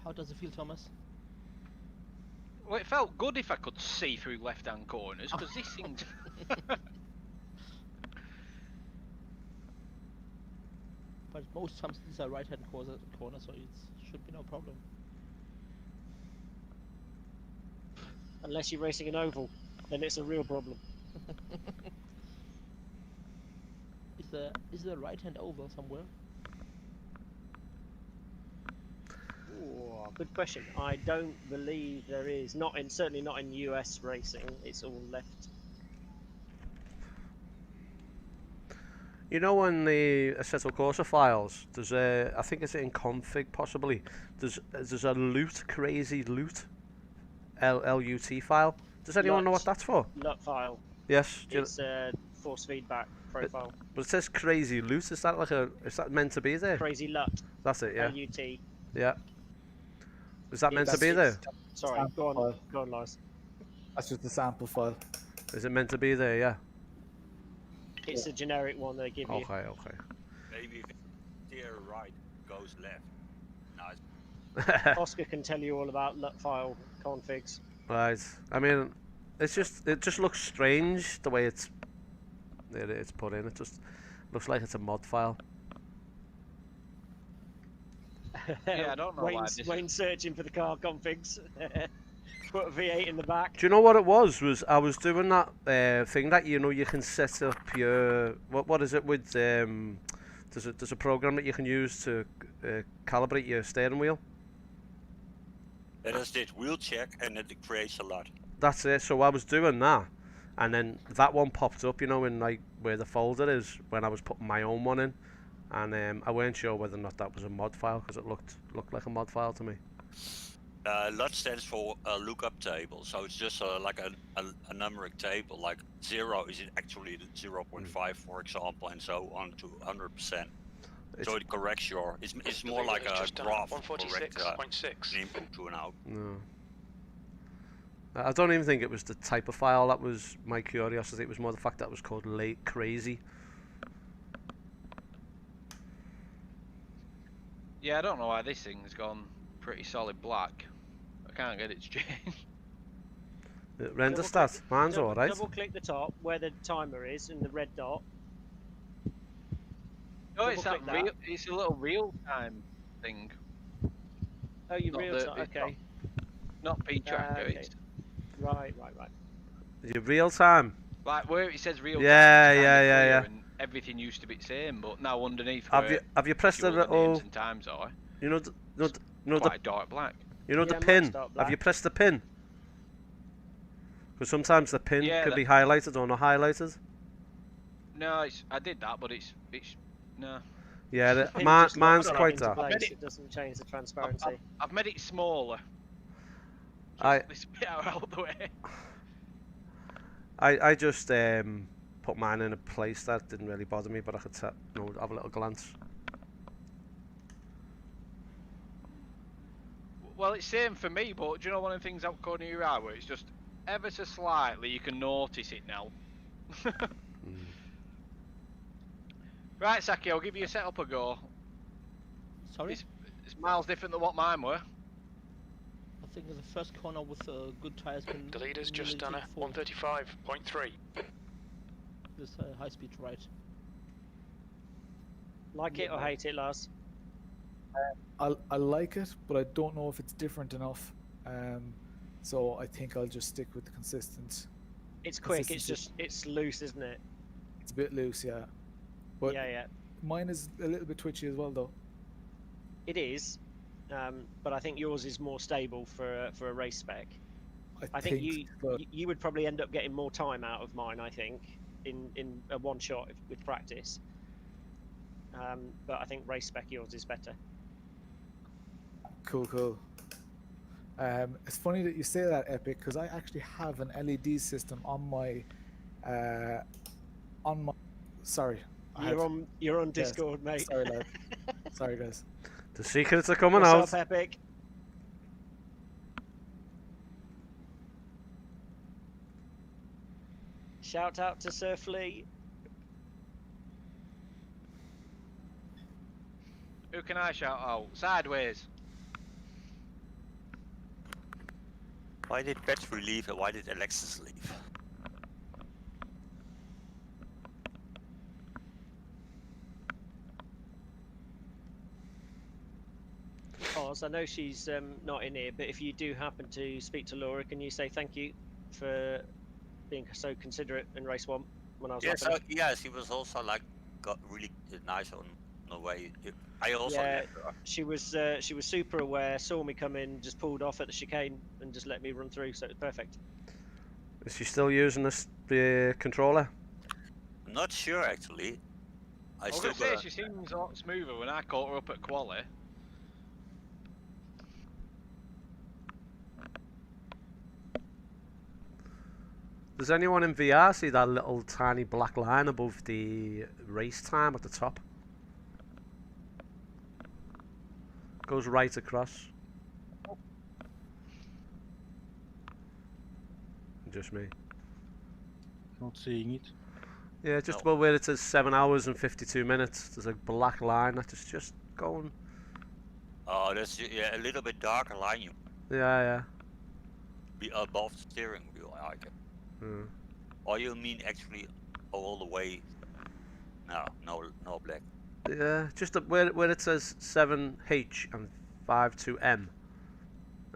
How does it feel, Thomas? Well, it felt good if I could see through left-hand corners, because this thing... But most times these are right-hand corner, so it should be no problem. Unless you're racing an oval, then it's a real problem. Is there a right-hand oval somewhere? Ooh, good question. I don't believe there is. Certainly not in US racing. It's all left. You know, in the Assetto Corsa files, there's a, I think it's in config possibly. There's a crazy loot, LUT file. Does anyone know what that's for? LUT file. Yes. It's a force feedback profile. But it says crazy loot. Is that like is that meant to be there? Crazy LUT. That's it. Yeah. LUT. Yeah. Is that meant to be there? Sorry, go on, Lars. That's just the sample file. Is it meant to be there? Yeah. It's a generic one they give you. Okay. Maybe if steer right goes left. Nice. Oscar can tell you all about LUT file configs. Right. I mean, it just looks strange the way it's put in. It just looks like it's a mod file. Yeah, I don't know why. Wayne's searching for the car configs. Put a V8 in the back. Do you know what it was? I was doing that thing that you can set up your what is it with there's a program that you can use to calibrate your steering wheel. It is this wheel check and it creates a lot. That's it. So I was doing that, and then that one popped up, in like where the folder is when I was putting my own one in, and I weren't sure whether or not that was a mod file because it looked like a mod file to me. LUT stands for a lookup table, so it's just like a numeric table. Like 0 is actually 0.5, for example, and so on to 100%. So it corrects your. It's more like a graph. 146.6. An input to an out. No. I don't even think it was the type of file that was my curiosity. It was more the fact that it was called crazy. Yeah, I don't know why this thing's gone pretty solid black. I can't get it to change. Render stat. Mine's alright. Double click the top where the timer is in the red dot. No, it's that real. It's a little real time thing. Oh, you real time. Okay. Not P tracker. Okay. It's Right. Your real time. like where it says real time. Yeah. And everything used to be the same, but now underneath. Have you pressed the little? And times are. Quite dark black. You know the pin. Have you pressed the pin? Because sometimes the pin could be highlighted or not highlighted. No, I did that, but it's no. Yeah, mine's quite dark. It doesn't change the transparency. I've made it smaller. This bit out of the way. I just put mine in a place that didn't really bother me, but I could have a little glance. Well, it's same for me, but do you know one of the things out corner of your eye where it's just ever so slightly you can notice it now. Right, Saki, I'll give you a setup a go. Sorry? It's miles different than what mine were. I think the first corner with good tires can... The leader's just done a 135.3. This high-speed right. Like it or hate it, Lars? I like it, but I don't know if it's different enough. So I think I'll just stick with the consistent. It's quick. It's loose, isn't it? It's a bit loose, yeah. But yeah. Mine is a little bit twitchy as well, though. It is, but I think yours is more stable for a race spec. I think you would probably end up getting more time out of mine. I think in a one shot with practice. But I think race spec yours is better. Cool. It's funny that you say that, Epic, because I actually have an LED system on my Sorry. You're on Discord, mate. Sorry, lad. Sorry, guys. The secrets are coming out. What's up, Epic? Shout out to Sir Flea. Who can I shout out? Sideways. Why did Petri leave and why did Alexis leave? Mars. I know she's not in here, but if you do happen to speak to Laura, can you say thank you for being so considerate in race 1 when I was so she was also like got really nice on the way. I also let her. She was super aware, saw me come in, just pulled off at the chicane and just let me run through, so it was perfect. Is she still using the controller? I'm not sure actually. I was going to say she seems a lot smoother when I caught her up at quali. Does anyone in VR see that little tiny black line above the race time at the top? Goes right across. Just me. Not seeing it. Yeah, just about where it says 7 hours and 52 minutes. There's a black line that is just going. Oh, that's a little bit darker line. Yeah. Be above the steering wheel, I like it. Or you mean actually all the way? No black. Yeah, just where it says 7H and 52M.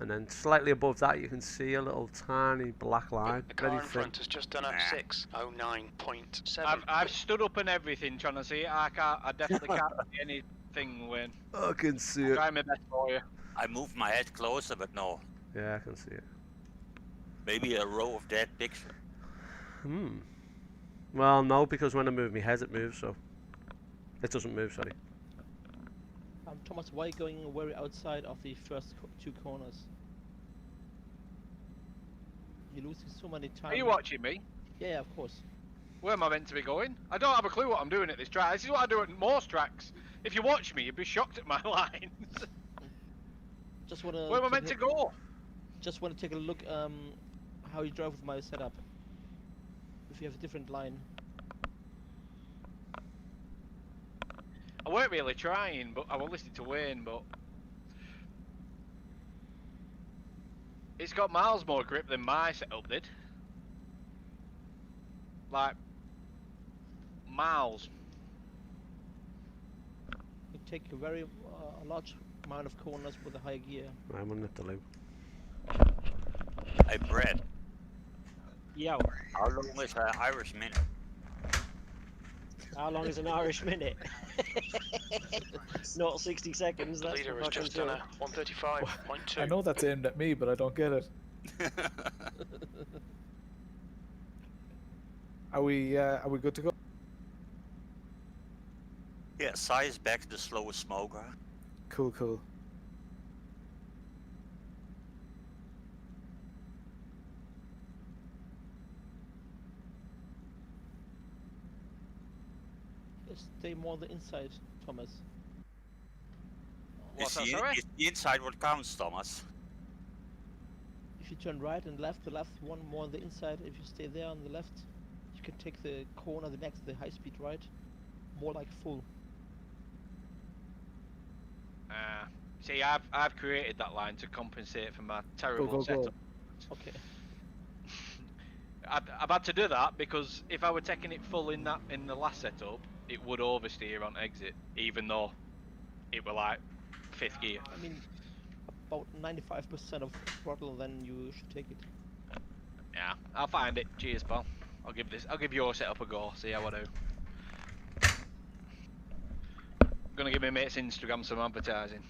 And then slightly above that you can see a little tiny black line. The car in front has just done up 6:09.7. I've stood up and everything trying to see it. I definitely can't see anything when. I can see it. Try my best for you. I moved my head closer, but no. Yeah, I can see it. Maybe a row of that picture. Well, no, because when I move my head, it moves, so... It doesn't move, sorry. Thomas, why are you going very outside of the first 2 corners? You're losing so many times. Are you watching me? Yeah, of course. Where am I meant to be going? I don't have a clue what I'm doing at this track. This is what I do at most tracks. If you watch me, you'd be shocked at my lines. Just wanna. Where am I meant to go? Just want to take a look how you drive with my setup. If you have a different line. I weren't really trying, but I was listening to Wayne, but it's got miles more grip than my setup did. Like, miles. You take a very large amount of corners with a high gear. I'm on the loop. Hey, Brad. Yo. How long is an Irish minute? How long is an Irish minute? Not 60 seconds. The leader has just done a 135.2. I know that's aimed at me, but I don't get it. Are we good to go? Yeah, Sai is back, the slowest smoker. Cool. Stay more on the inside, Thomas. It's the inside what counts, Thomas. If you turn right and left, the left one more on the inside. If you stay there on the left, you can take the corner, the high-speed right, more like full. See, I've created that line to compensate for my terrible setup. Okay. I've had to do that because if I were taking it full in the last setup, it would oversteer on exit, even though it were like 5th gear. I mean, about 95% of throttle, then you should take it. Yeah, I'll find it. Cheers, pal. I'll give your setup a go. See how I do. I'm gonna give my mate's Instagram some advertising.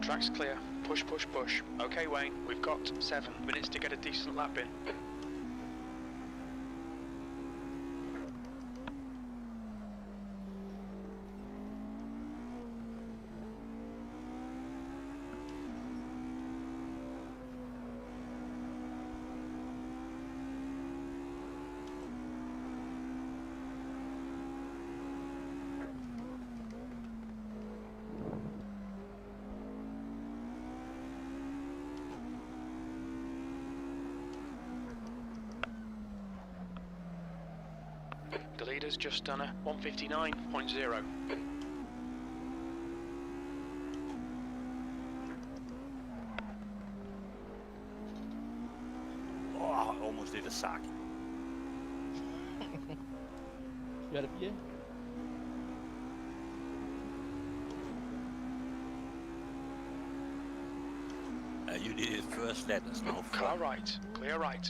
Track's clear. Push. Okay, Wayne, we've got 7 minutes to get a decent lap in. has just done a 159.0. Oh, I almost did a sack. You had a beer? You did it first, let us know. Car right, clear right.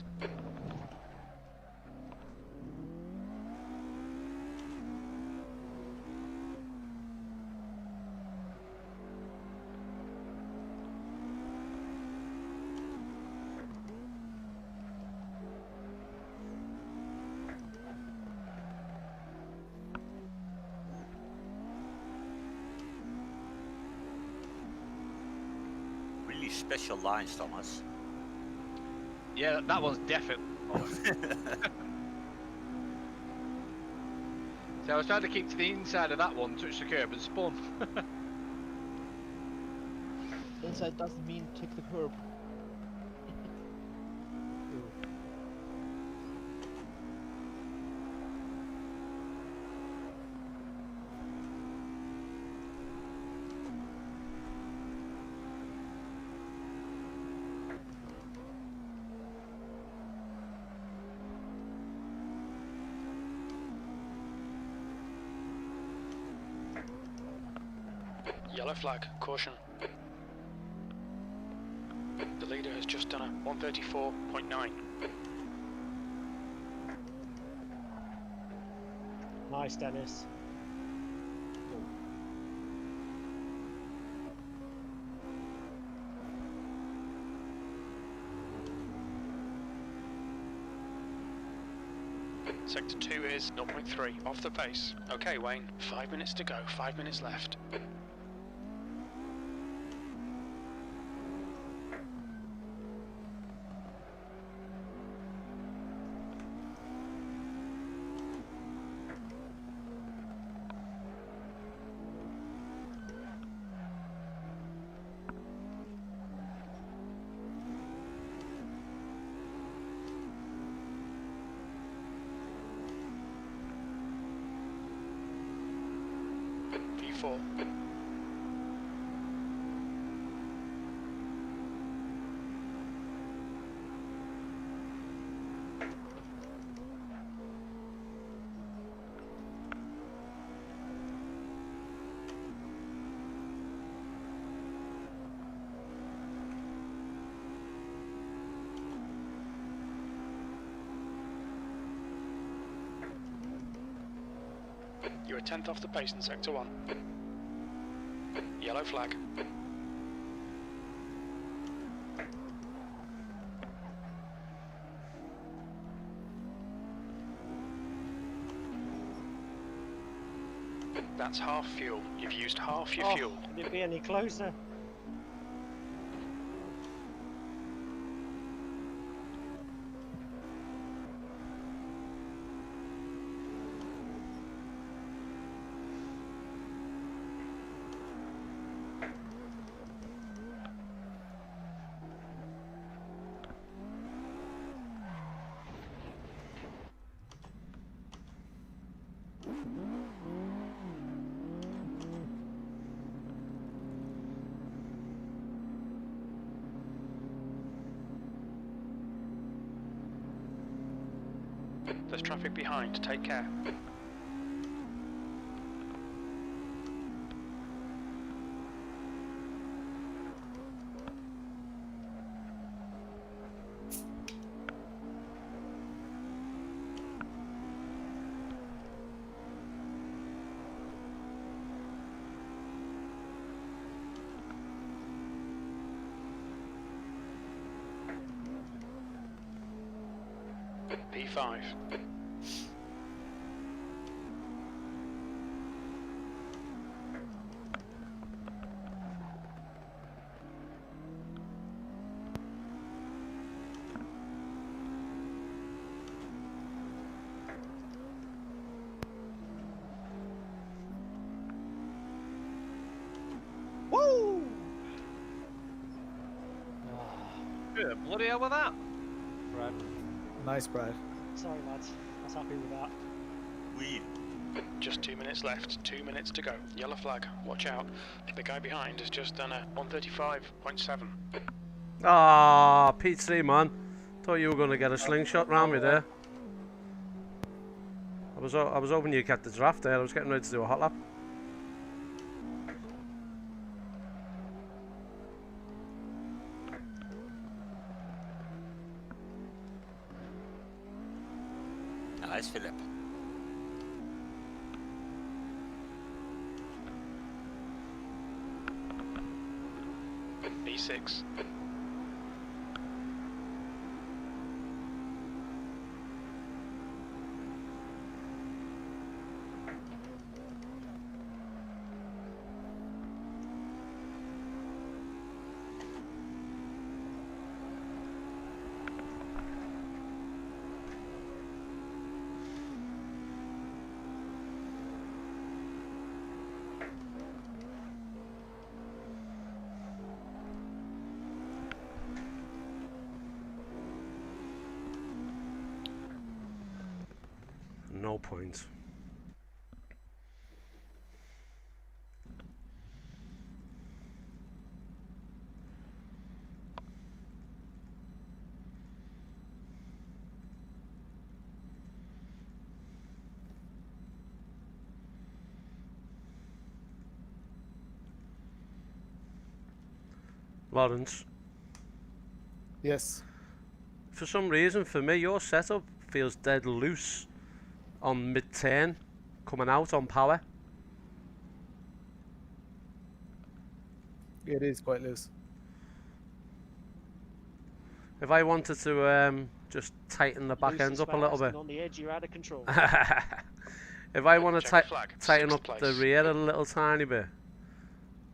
Special lines, Thomas. Yeah, that one's definitely. So I was trying to keep to the inside of that one, touch the curb and spun. Inside doesn't mean kick the curb. Yellow flag, caution. The leader has just done a 134.9. Nice, Dennis. Sector 2 is 0.3, off the pace. Okay, Wayne, 5 minutes to go, 5 minutes left. P4. You're a 10th off the pace in Sector 1. Yellow flag. That's half fuel. You've used half your fuel. Can it be any closer? There's traffic behind, take care. P5. Woo! Good, bloody hell with that. Brad. Nice, Brad. Sorry, lads. I was happy with that. Sweet. Just 2 minutes left, 2 minutes to go. Yellow flag, watch out. The guy behind has just done a 135.7. Ah, P3, man. Thought you were going to get a slingshot round me there. I was hoping you kept the draft there. I was getting ready to do a hot lap. Nice, Philip. B6. No point. Lawrence. Yes. For some reason, for me, your setup feels dead loose on mid-turn, coming out on power. It is quite loose. If I wanted to just tighten the back ends up a little bit. On the edge, you're out of control. If I want to tighten up the rear a little tiny bit,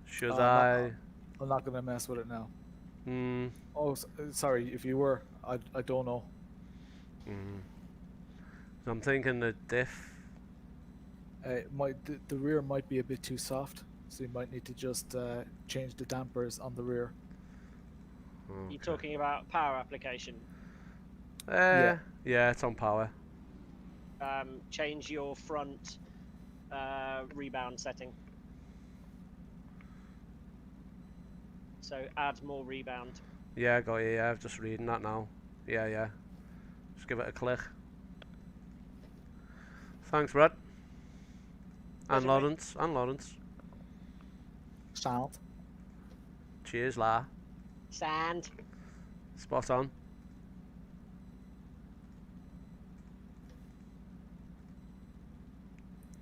should I? I'm not going to mess with it now. Hmm. Oh, sorry. If you were, I don't know. Hmm. I'm thinking the diff. The rear might be a bit too soft, so you might need to just change the dampers on the rear. Okay. You're talking about power application. Yeah, it's on power. Change your front rebound setting. So add more rebound. Yeah, got you. Yeah, I'm just reading that now. Yeah. Just give it a click. Thanks, Brad. And Lawrence. Sound. Cheers, La. Sand. Spot on.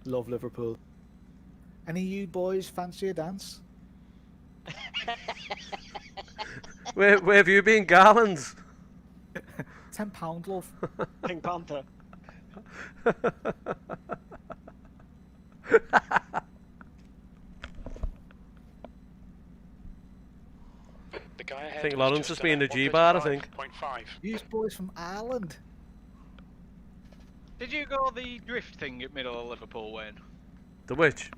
Love Liverpool. Any of you boys fancy a dance? Where have you been, Garland? £10, love. Pink Panther. I think Lawrence has been in the G-bar, I think. You boys from Ireland. Did you go the drift thing at middle of Liverpool, Wayne? The which?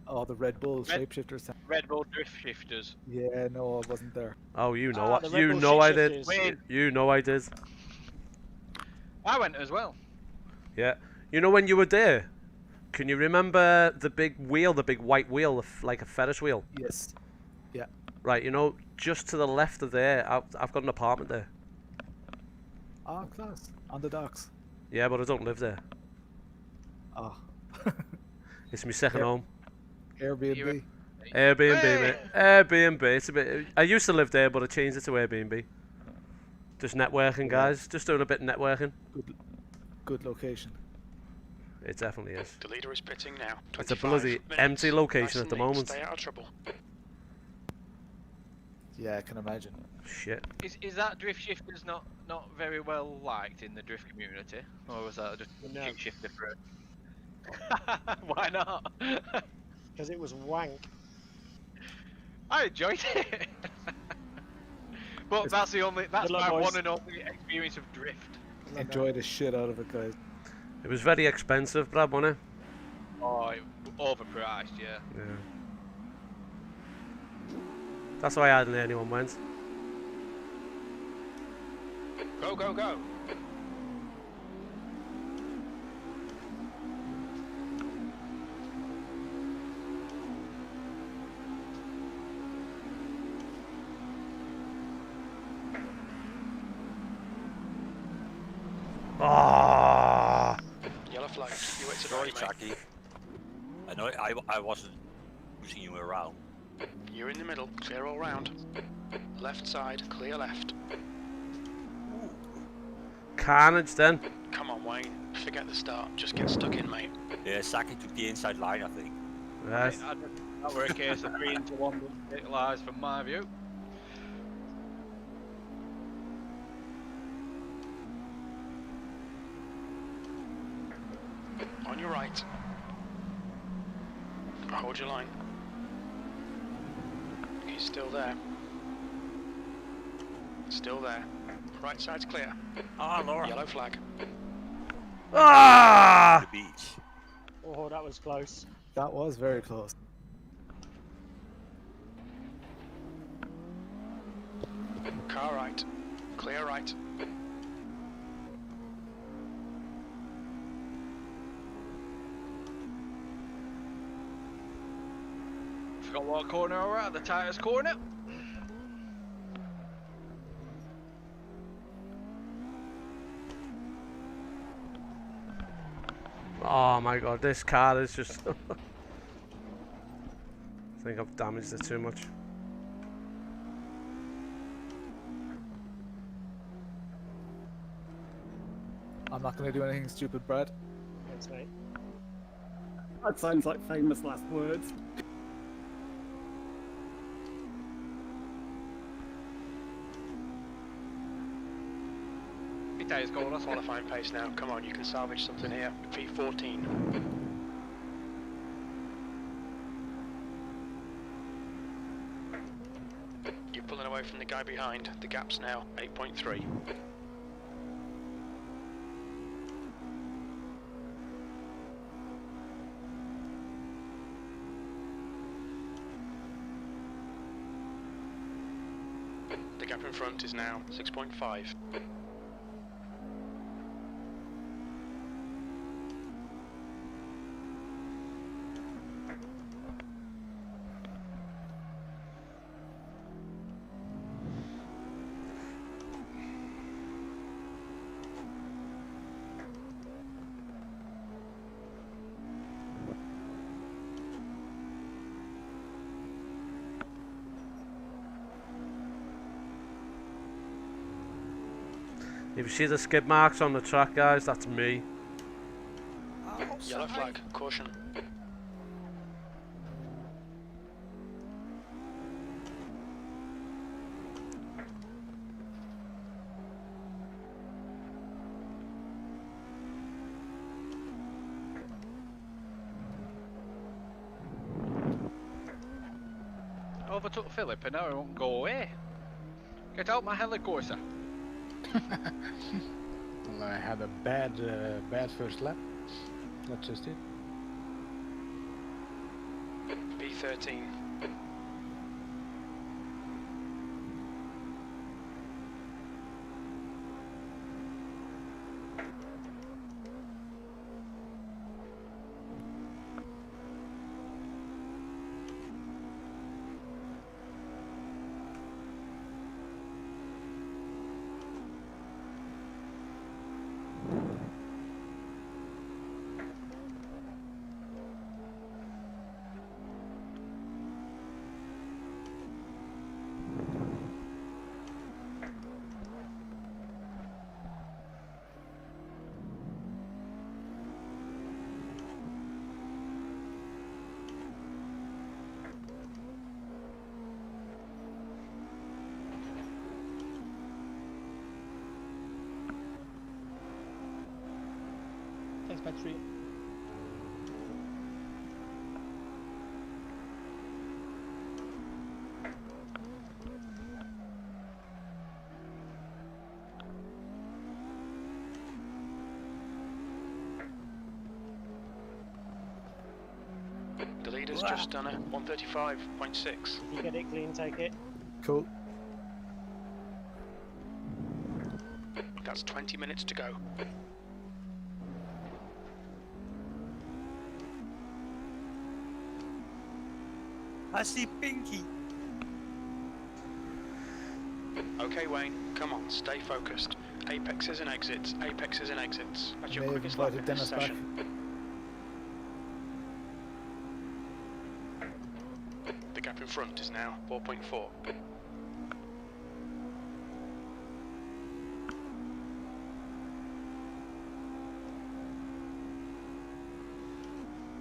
Oh, the Red Bull shapeshifters. Red Bull drift shifters. Yeah, no, I wasn't there. Oh, you know what? You know I did. You know I did. I went as well. Yeah. You know when you were there? Can you remember the big wheel, the big white wheel, like a Ferris wheel? Yes. Yeah. Right, you know, just to the left of there, I've got an apartment there. Oh, class. On the docks. Yeah, but I don't live there. Oh. It's my second home. Airbnb. Airbnb, mate. Airbnb. It's a bit. I used to live there, but I changed it to Airbnb. Just networking, guys. Just doing a bit of networking. Good location. It definitely is. The leader is pitting now. It's a bloody empty location at the moment. Stay out of trouble. Yeah, I can imagine. Shit. Is that drift shifters not very well liked in the drift community, or was that just a kick shifter for it? Why not? Because it was wank. I enjoyed it. But that's my one and only experience of drift. Enjoy the shit out of it, guys. It was very expensive, Brad, wasn't it? Oh, overpriced, yeah. Yeah. That's why I hardly anyone went. Go, go, go. Saki. I know I wasn't pushing you around. You're in the middle, clear all round. Left side, clear left. Carnage then. Come on, Wayne. Forget the start. Just get stuck in, mate. Yeah, Saki took the inside line, I think. Right. That were a case of 3 into 1 it lies from my view. On your right. Hold your line. He's still there. Still there. Right side's clear. Ah, Laura. Yellow flag. Ah! The beach. Oh, that was close. That was very close. Car right. Clear right. Forgot what corner we're at, the tightest corner. Oh my god, this car is just... I think I've damaged it too much. I'm not going to do anything stupid, Brad. That's right. That sounds like famous last words. Tires going, that's qualifying pace now. Come on, you can salvage something here. P14. You're pulling away from the guy behind. The gap's now 8.3. The gap in front is now 6.5. If you see the skid marks on the track, guys, that's me. Yellow flag, caution. Overtook Philip and now he won't go away. Get out my helicourser. Well, I had a bad first lap. That's just it. P13. Thanks, Patrick. The leader's just done it. 135.6. If you get it clean, take it. Cool. That's 20 minutes to go. I see Pinky. Okay, Wayne, come on, stay focused. Apexes and exits, apexes and exits. That's your May have quickest lap invited in this Dennis back. session. front is now 4.4.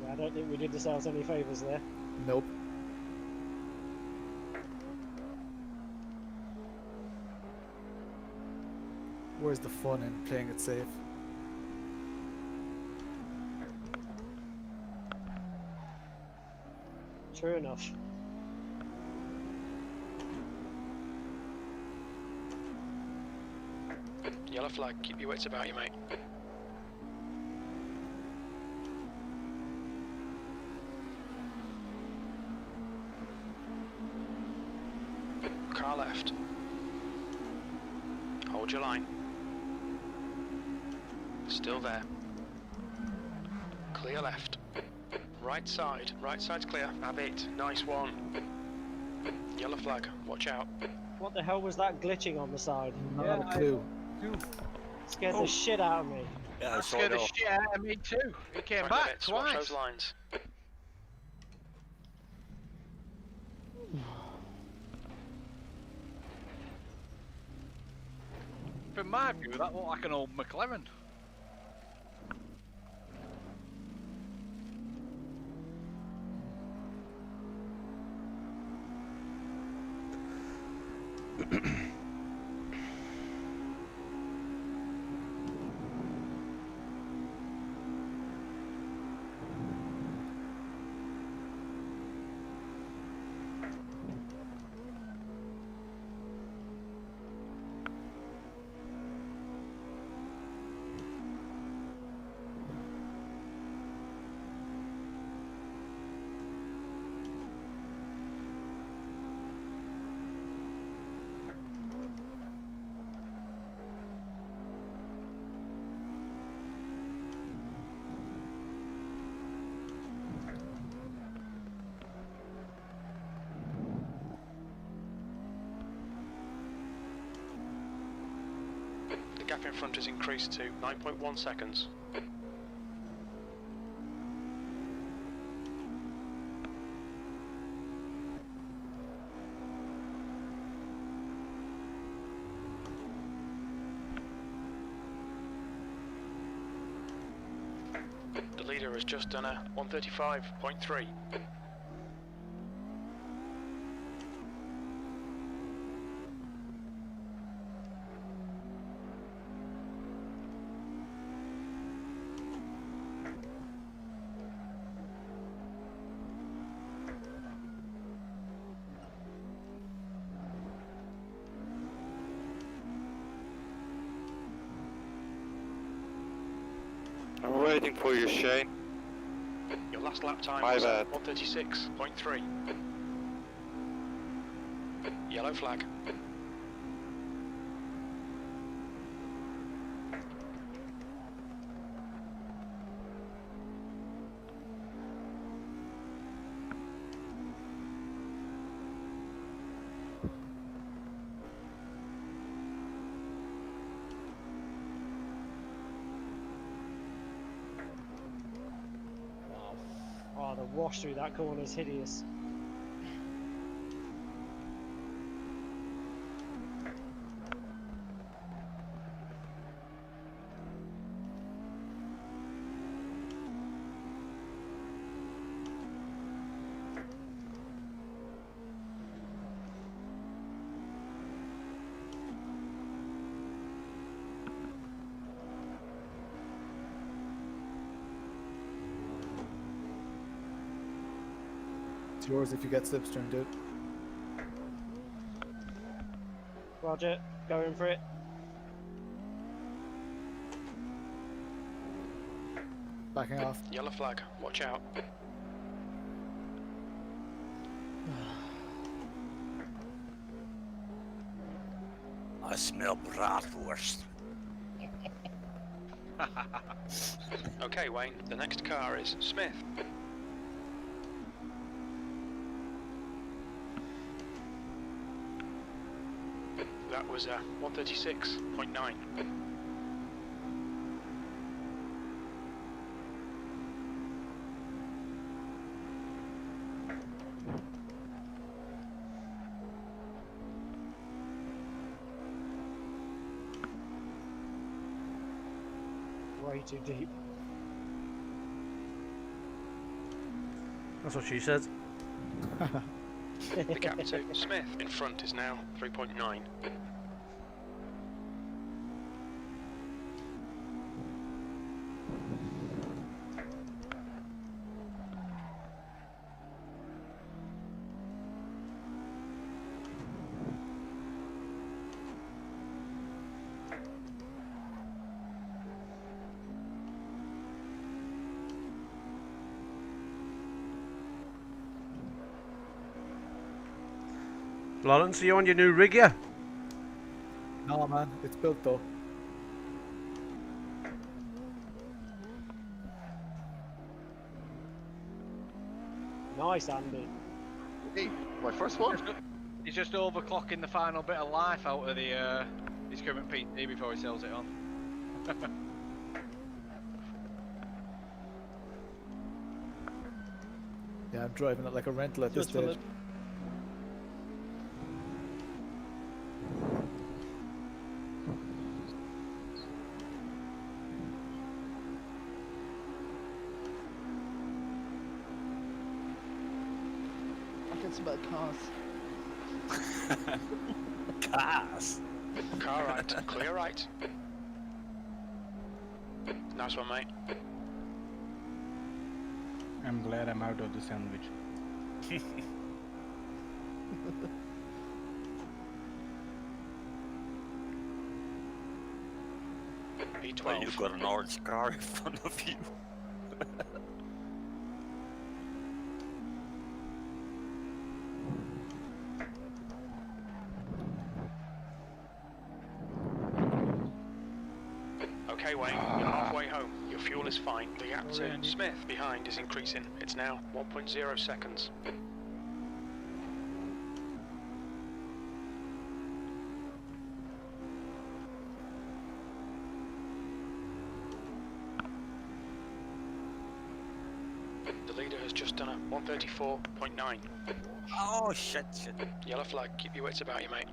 Yeah, I don't think we did ourselves any favours there. Nope. Where's the fun in playing it safe? True enough. Yellow flag, keep your wits about you, mate. Car left. Hold your line. Still there. Clear left. Right side's clear. Have it. Nice one. Yellow flag, watch out. What the hell was that glitching on the side? Not a clue. Scared the shit out of me. Yeah, I saw Scared the that. shit out of me too. He came Right, back let's watch twice. those lines. From my view, that looked like an old McLaren. The gap in front has increased to 9.1 seconds. The leader has just done a 135.3. I'm waiting for you, Shane. Your last lap time My was bad. 136.3. Yellow flag. Oh, the wash through that corner is hideous. It's yours if you get slipstream, dude. Roger, going for it. Backing off. Yellow flag, watch out. I smell bratwurst. Okay, Wayne, the next car is Smith. That was 136.9. way too deep. That's what she said. The gap to Smith in front is now 3.9. Lawrence, are you on your new rig yet? No, man, it's built though. Nice, Andy. Hey, my first one. He's just overclocking the final bit of life out of the his current PT before he sells it on. Yeah, I'm driving it like a rental at this stage. About cars. Cars? Car right, clear right. Nice one, mate. I'm glad I'm out of the sandwich. B12. Well, you've got an orange car in front of you. Okay, Wayne, you're halfway home. Your fuel is fine. The gap to Smith behind is increasing. It's now 1.0 seconds. The leader has just done a 134.9. Oh, shit. Yellow flag, keep your wits about you, mate.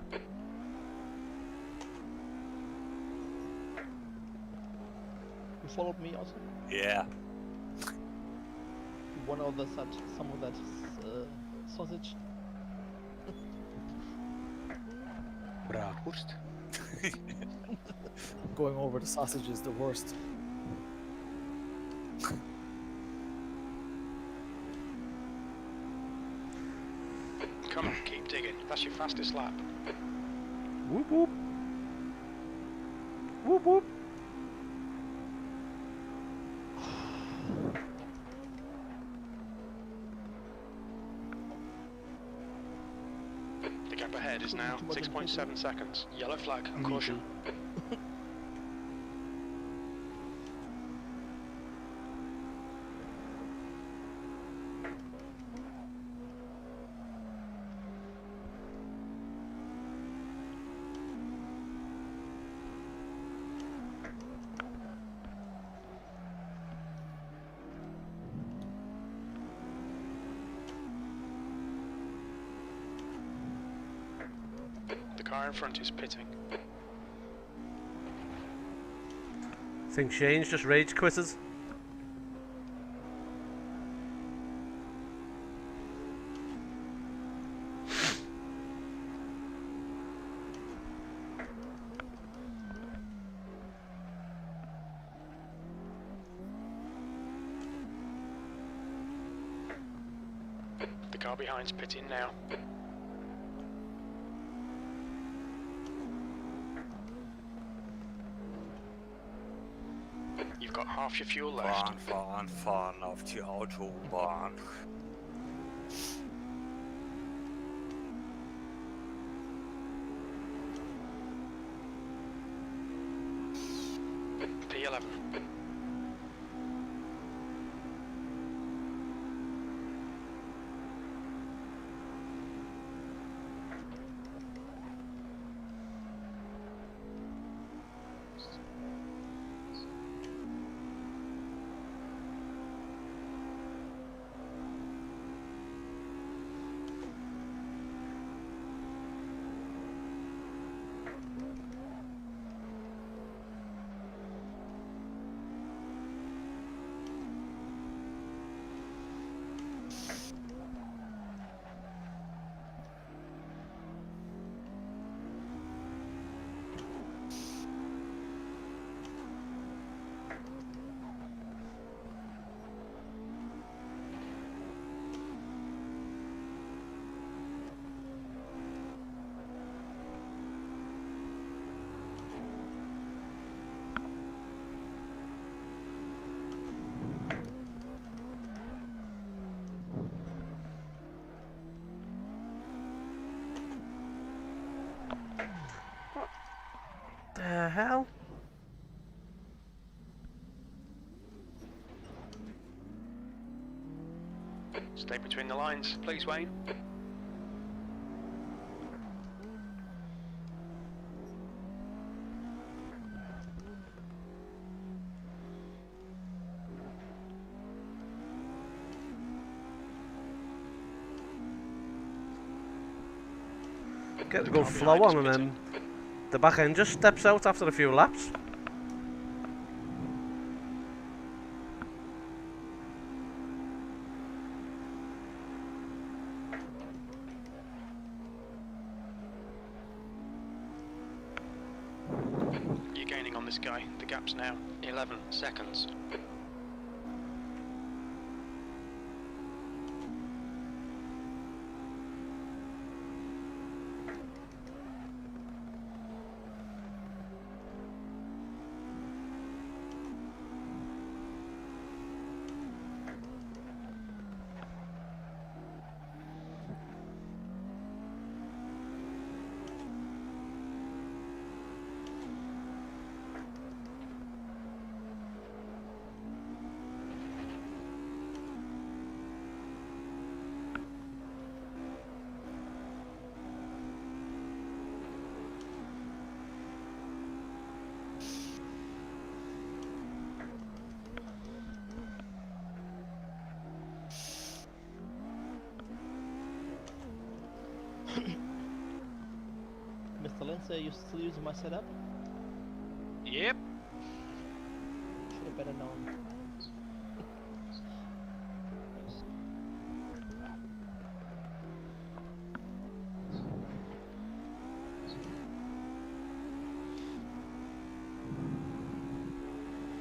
You followed me also? Yeah. You want all some of that sausage? Bratwurst. Going over the sausage is the worst. Come on, keep digging. That's your fastest lap. Whoop whoop. Whoop whoop. The gap ahead is now 6.7 seconds. Yellow flag, caution. The car in front is pitting. Think Shane's just rage quitters. The car behind's pitting now. You've got half your fuel left. Fahren auf die Autobahn. P11. the hell? Stay between the lines, please, Wayne. Get a good flow on, and then the back end just steps out after a few laps. You're gaining on this guy. The gap's now 11 seconds. Mr. Lindsay, you still using my setup? Yep. Should have better known.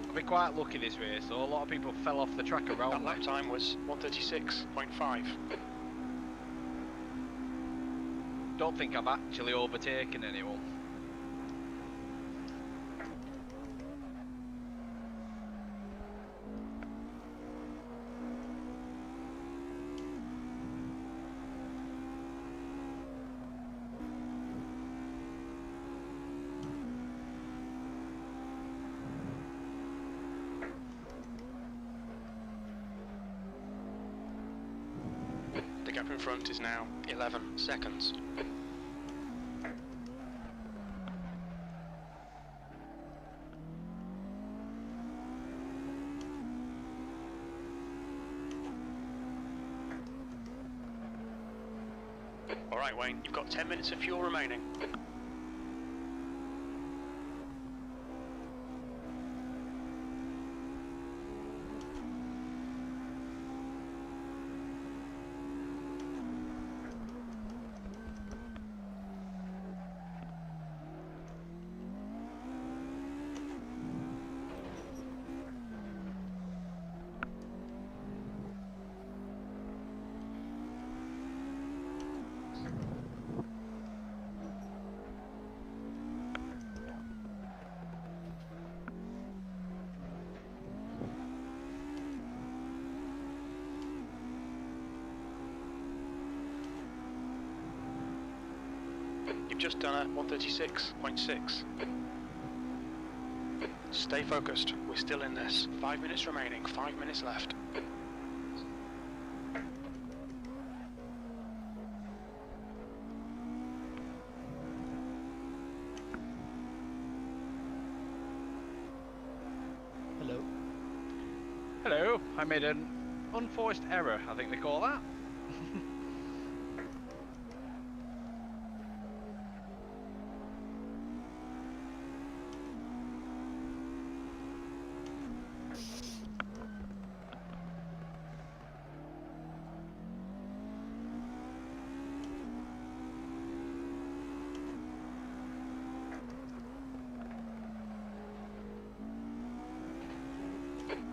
I've been quite lucky this race, so a lot of people fell off the track around That lap me. time was 1:36.5. Don't think I've actually overtaken anyone. The gap in front is now 11 seconds. Alright Wayne, you've got 10 minutes of fuel remaining. You've just done a 1:36.6. Stay focused. We're still in this. 5 minutes remaining. 5 minutes left. Hello. Hello, I made an unforced error, I think they call that.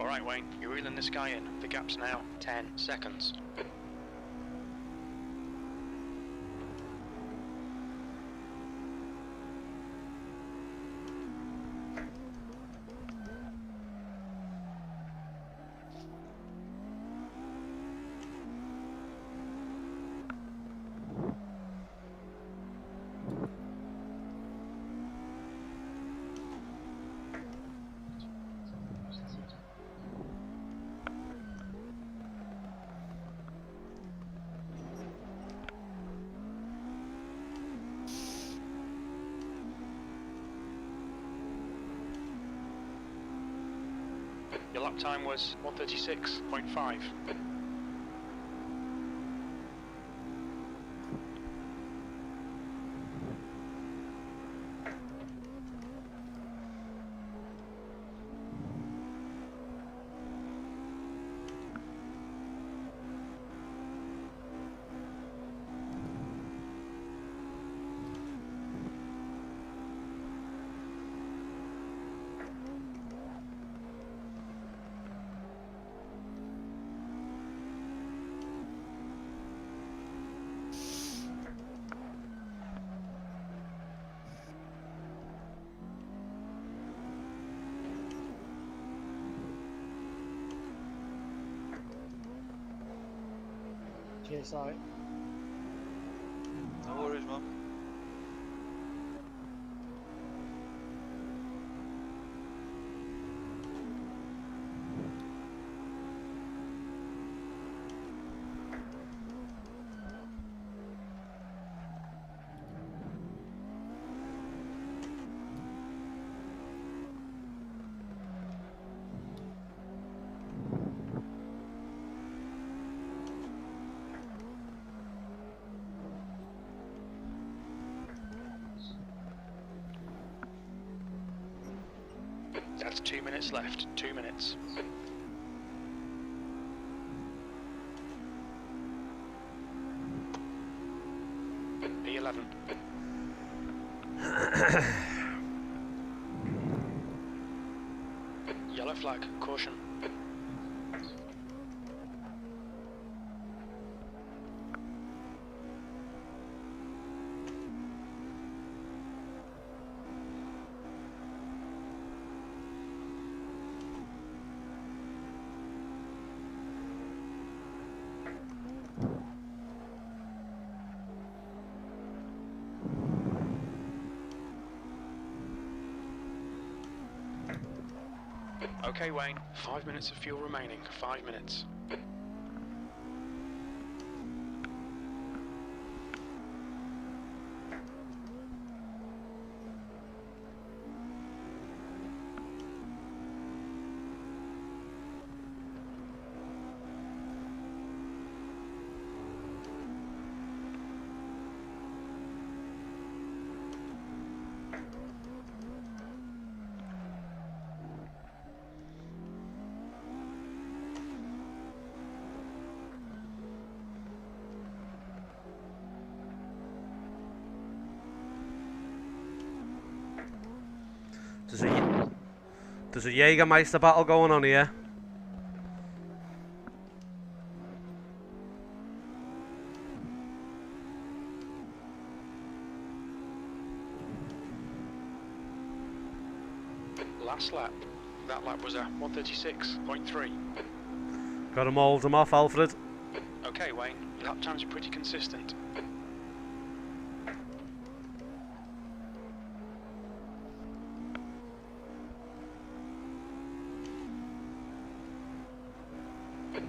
Alright Wayne, you're reeling this guy in. The gap's now 10 seconds. Your lap time was 1:36.5. GSI. No worries, man. That's 2 minutes left. 2 minutes. P11. Yellow flag. Caution. Okay, Wayne. 5 minutes of fuel remaining. 5 minutes. There's a Jägermeister battle going on here. Last lap. That lap was a 1:36.3. Got to mould them off, Alfred. Okay, Wayne. Your lap times are pretty consistent.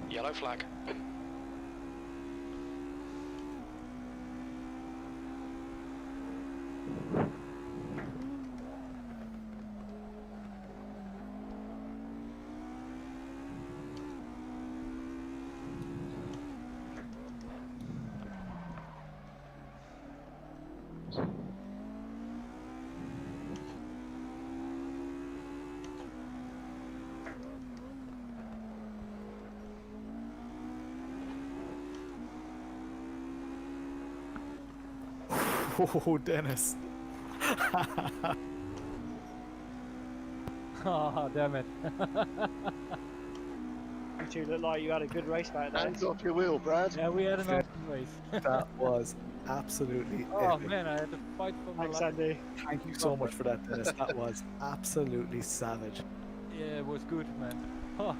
Yellow flag. Oh, Dennis. Oh, damn it. You two look like you had a good race back there. Hands off your wheel, Brad. Yeah, we had an awesome race. That was absolutely Oh epic. man, I had to fight for my Thanks, life. Andy. Thank you so much for that, Dennis. That was absolutely savage. Yeah, it was good, man. Oh,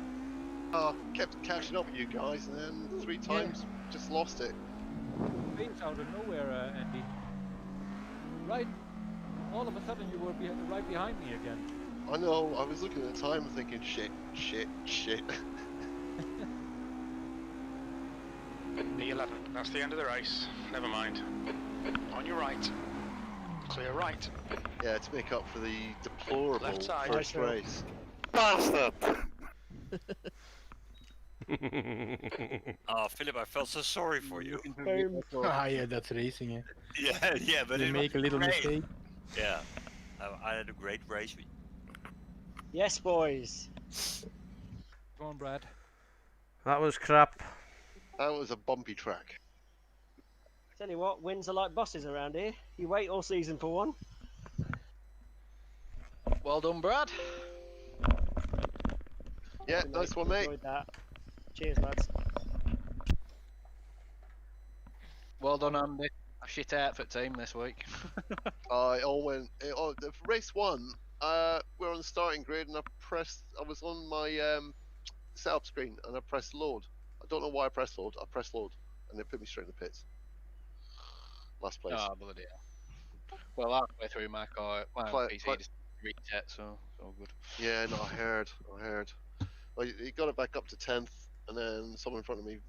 Kept catching up with you guys, and then 3 times just lost it. things out of nowhere, Andy. Right, all of a sudden you were right behind me again. I know, I was looking at the time and thinking, shit. P11. That's the end of the race. Never mind. On your right. Clear right. Yeah, to make up for the deplorable Left side. first race. Bastard! Oh, Philip, I felt so sorry for you. Ah, yeah, that's racing, yeah. Yeah, but you it make a was little great. mistake. Yeah, I had a great race with you. Yes, boys. Come on, Brad. That was crap. That was a bumpy track. Tell you what, wins are like bosses around here. You wait all season for one. Well done, Brad. Yeah, nice one, mate. Enjoyed that. Cheers, lads. Well done, Andy. A shit outfit team this week. I all went. The race one. We're on the starting grid, and I was on my setup screen, and I pressed load. I don't know why I pressed load. I pressed load, and it put me straight in the pits. Last place. Oh, bloody hell. Well, halfway through my car, my PC just reset, so it's all good. Yeah, no, I heard. Well, he got it back up to 10th, and then someone in front of me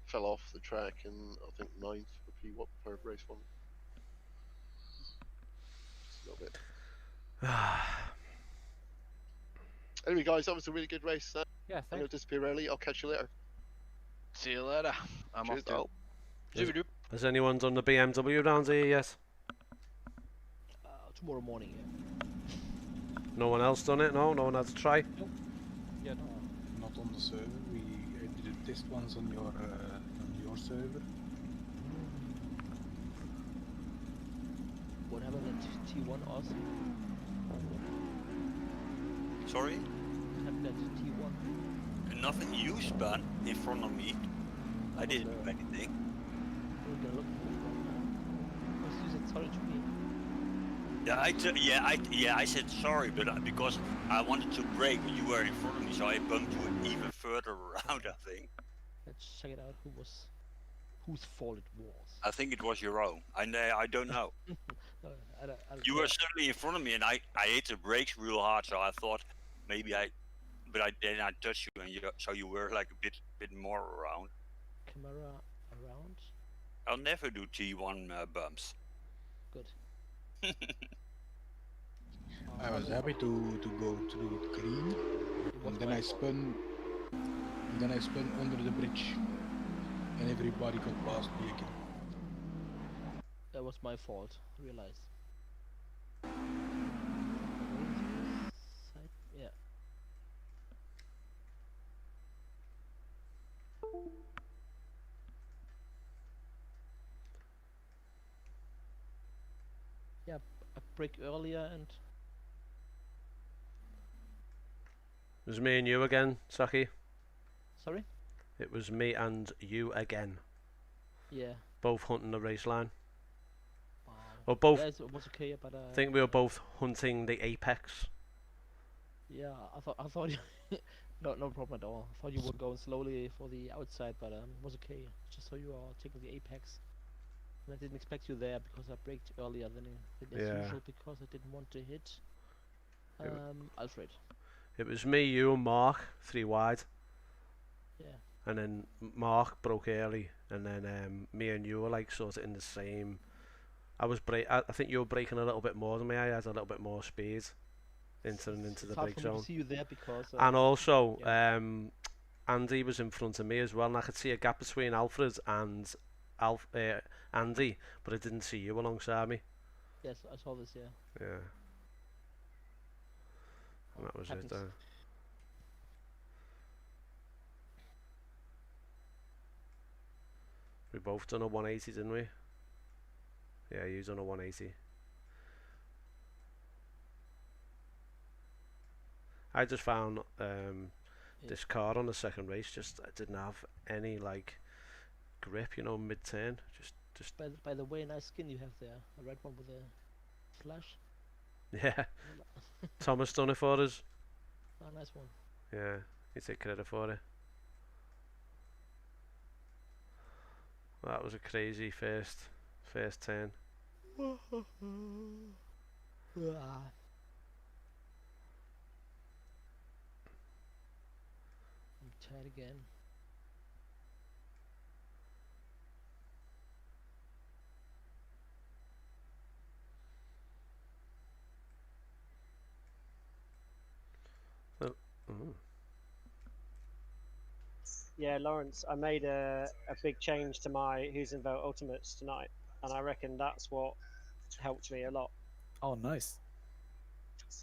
fell off the track, and I think 9th for race one. Just a little bit. Anyway, guys, that was a really good race. Yeah, I'm gonna disappear early. I'll catch you later. See you later. I'm Cheers, off to. Has anyone done the BMW round here yet? Tomorrow morning, yeah. No one else done it? No one had to try? Nope. Yeah, no, not on the server. We did a test once on your server. What happened at T1 Austin? Sorry? What happened at T1? Nothing you spun in front of me. I didn't do anything. We're gonna look for it. Let's use it, sorry to me. Yeah, I said sorry, but because I wanted to brake when you were in front of me, so I bumped you even further around, I think. Let's check it out. Whose fault it was? I think it was your own. I don't know. I don't You care. were certainly in front of me, and I hit the brakes real hard, so I thought maybe but I touched you, and so you were like a bit more around. Camera around? I'll never do T1 bumps. Good. I was happy to go through green, and then I spun under the bridge, and everybody got past me again. That was my fault. Realize. Yeah. Yeah, a break earlier and It was me and you again, Saki. sorry? It was me and you again. Yeah. Both hunting the race line. Wow. Well, both. Yeah, it was okay, but I think we were both hunting the apex. yeah, I thought you no problem at all. I thought you were going slowly for the outside, but it was okay. Just so you are taking the apex. And I didn't expect you there because I braked earlier than usual because I didn't want to hit Alfred. It was me, you, and Mark, 3 wide. Yeah. And then Mark broke early, and then me and you were like sort of in the same. I think you were braking a little bit more than me. I had a little bit more speed into the brake zone. To see you there because. And also, Andy was in front of me as well, and I could see a gap between Alfred and Andy, but I didn't see you alongside me. Yes, I saw this. Yeah. Yeah. And that was Happens. it. We both done a 180, didn't we? Yeah, you done a 180. I just found this car on the second race just didn't have any like grip, you know, mid-turn. Just. By the way, nice skin you have there. A red one with a flash. Yeah. Thomas done it for us. Oh, nice one. Yeah, you take credit for it. That was a crazy first turn. I'm tired again. Yeah, Lawrence, I made a big change to my Huizenveld Ultimates tonight, and I reckon that's what helped me a lot. Oh, nice.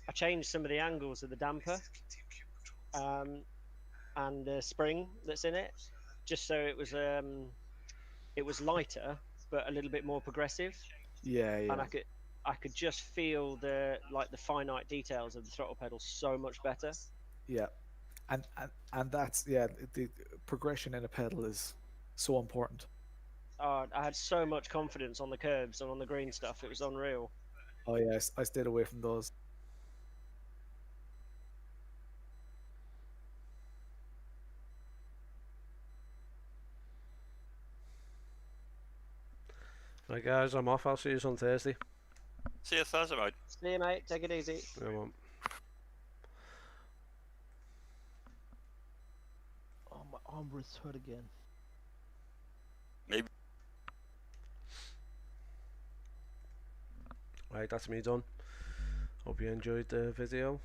I changed some of the angles of the damper and the spring that's in it, just so it was lighter but a little bit more progressive. Yeah, yeah. And I could just feel the finite details of the throttle pedal so much better. Yeah, and that's the progression in a pedal is so important. I had so much confidence on the curves and on the green stuff; it was unreal. Oh yeah, I stayed away from those. Right guys, I'm off. I'll see you on Thursday. See you Thursday, mate. See you, mate. Take it easy. Yeah, man. Oh, my armrest hurt again. Maybe. Right, that's me done. Hope you enjoyed the video.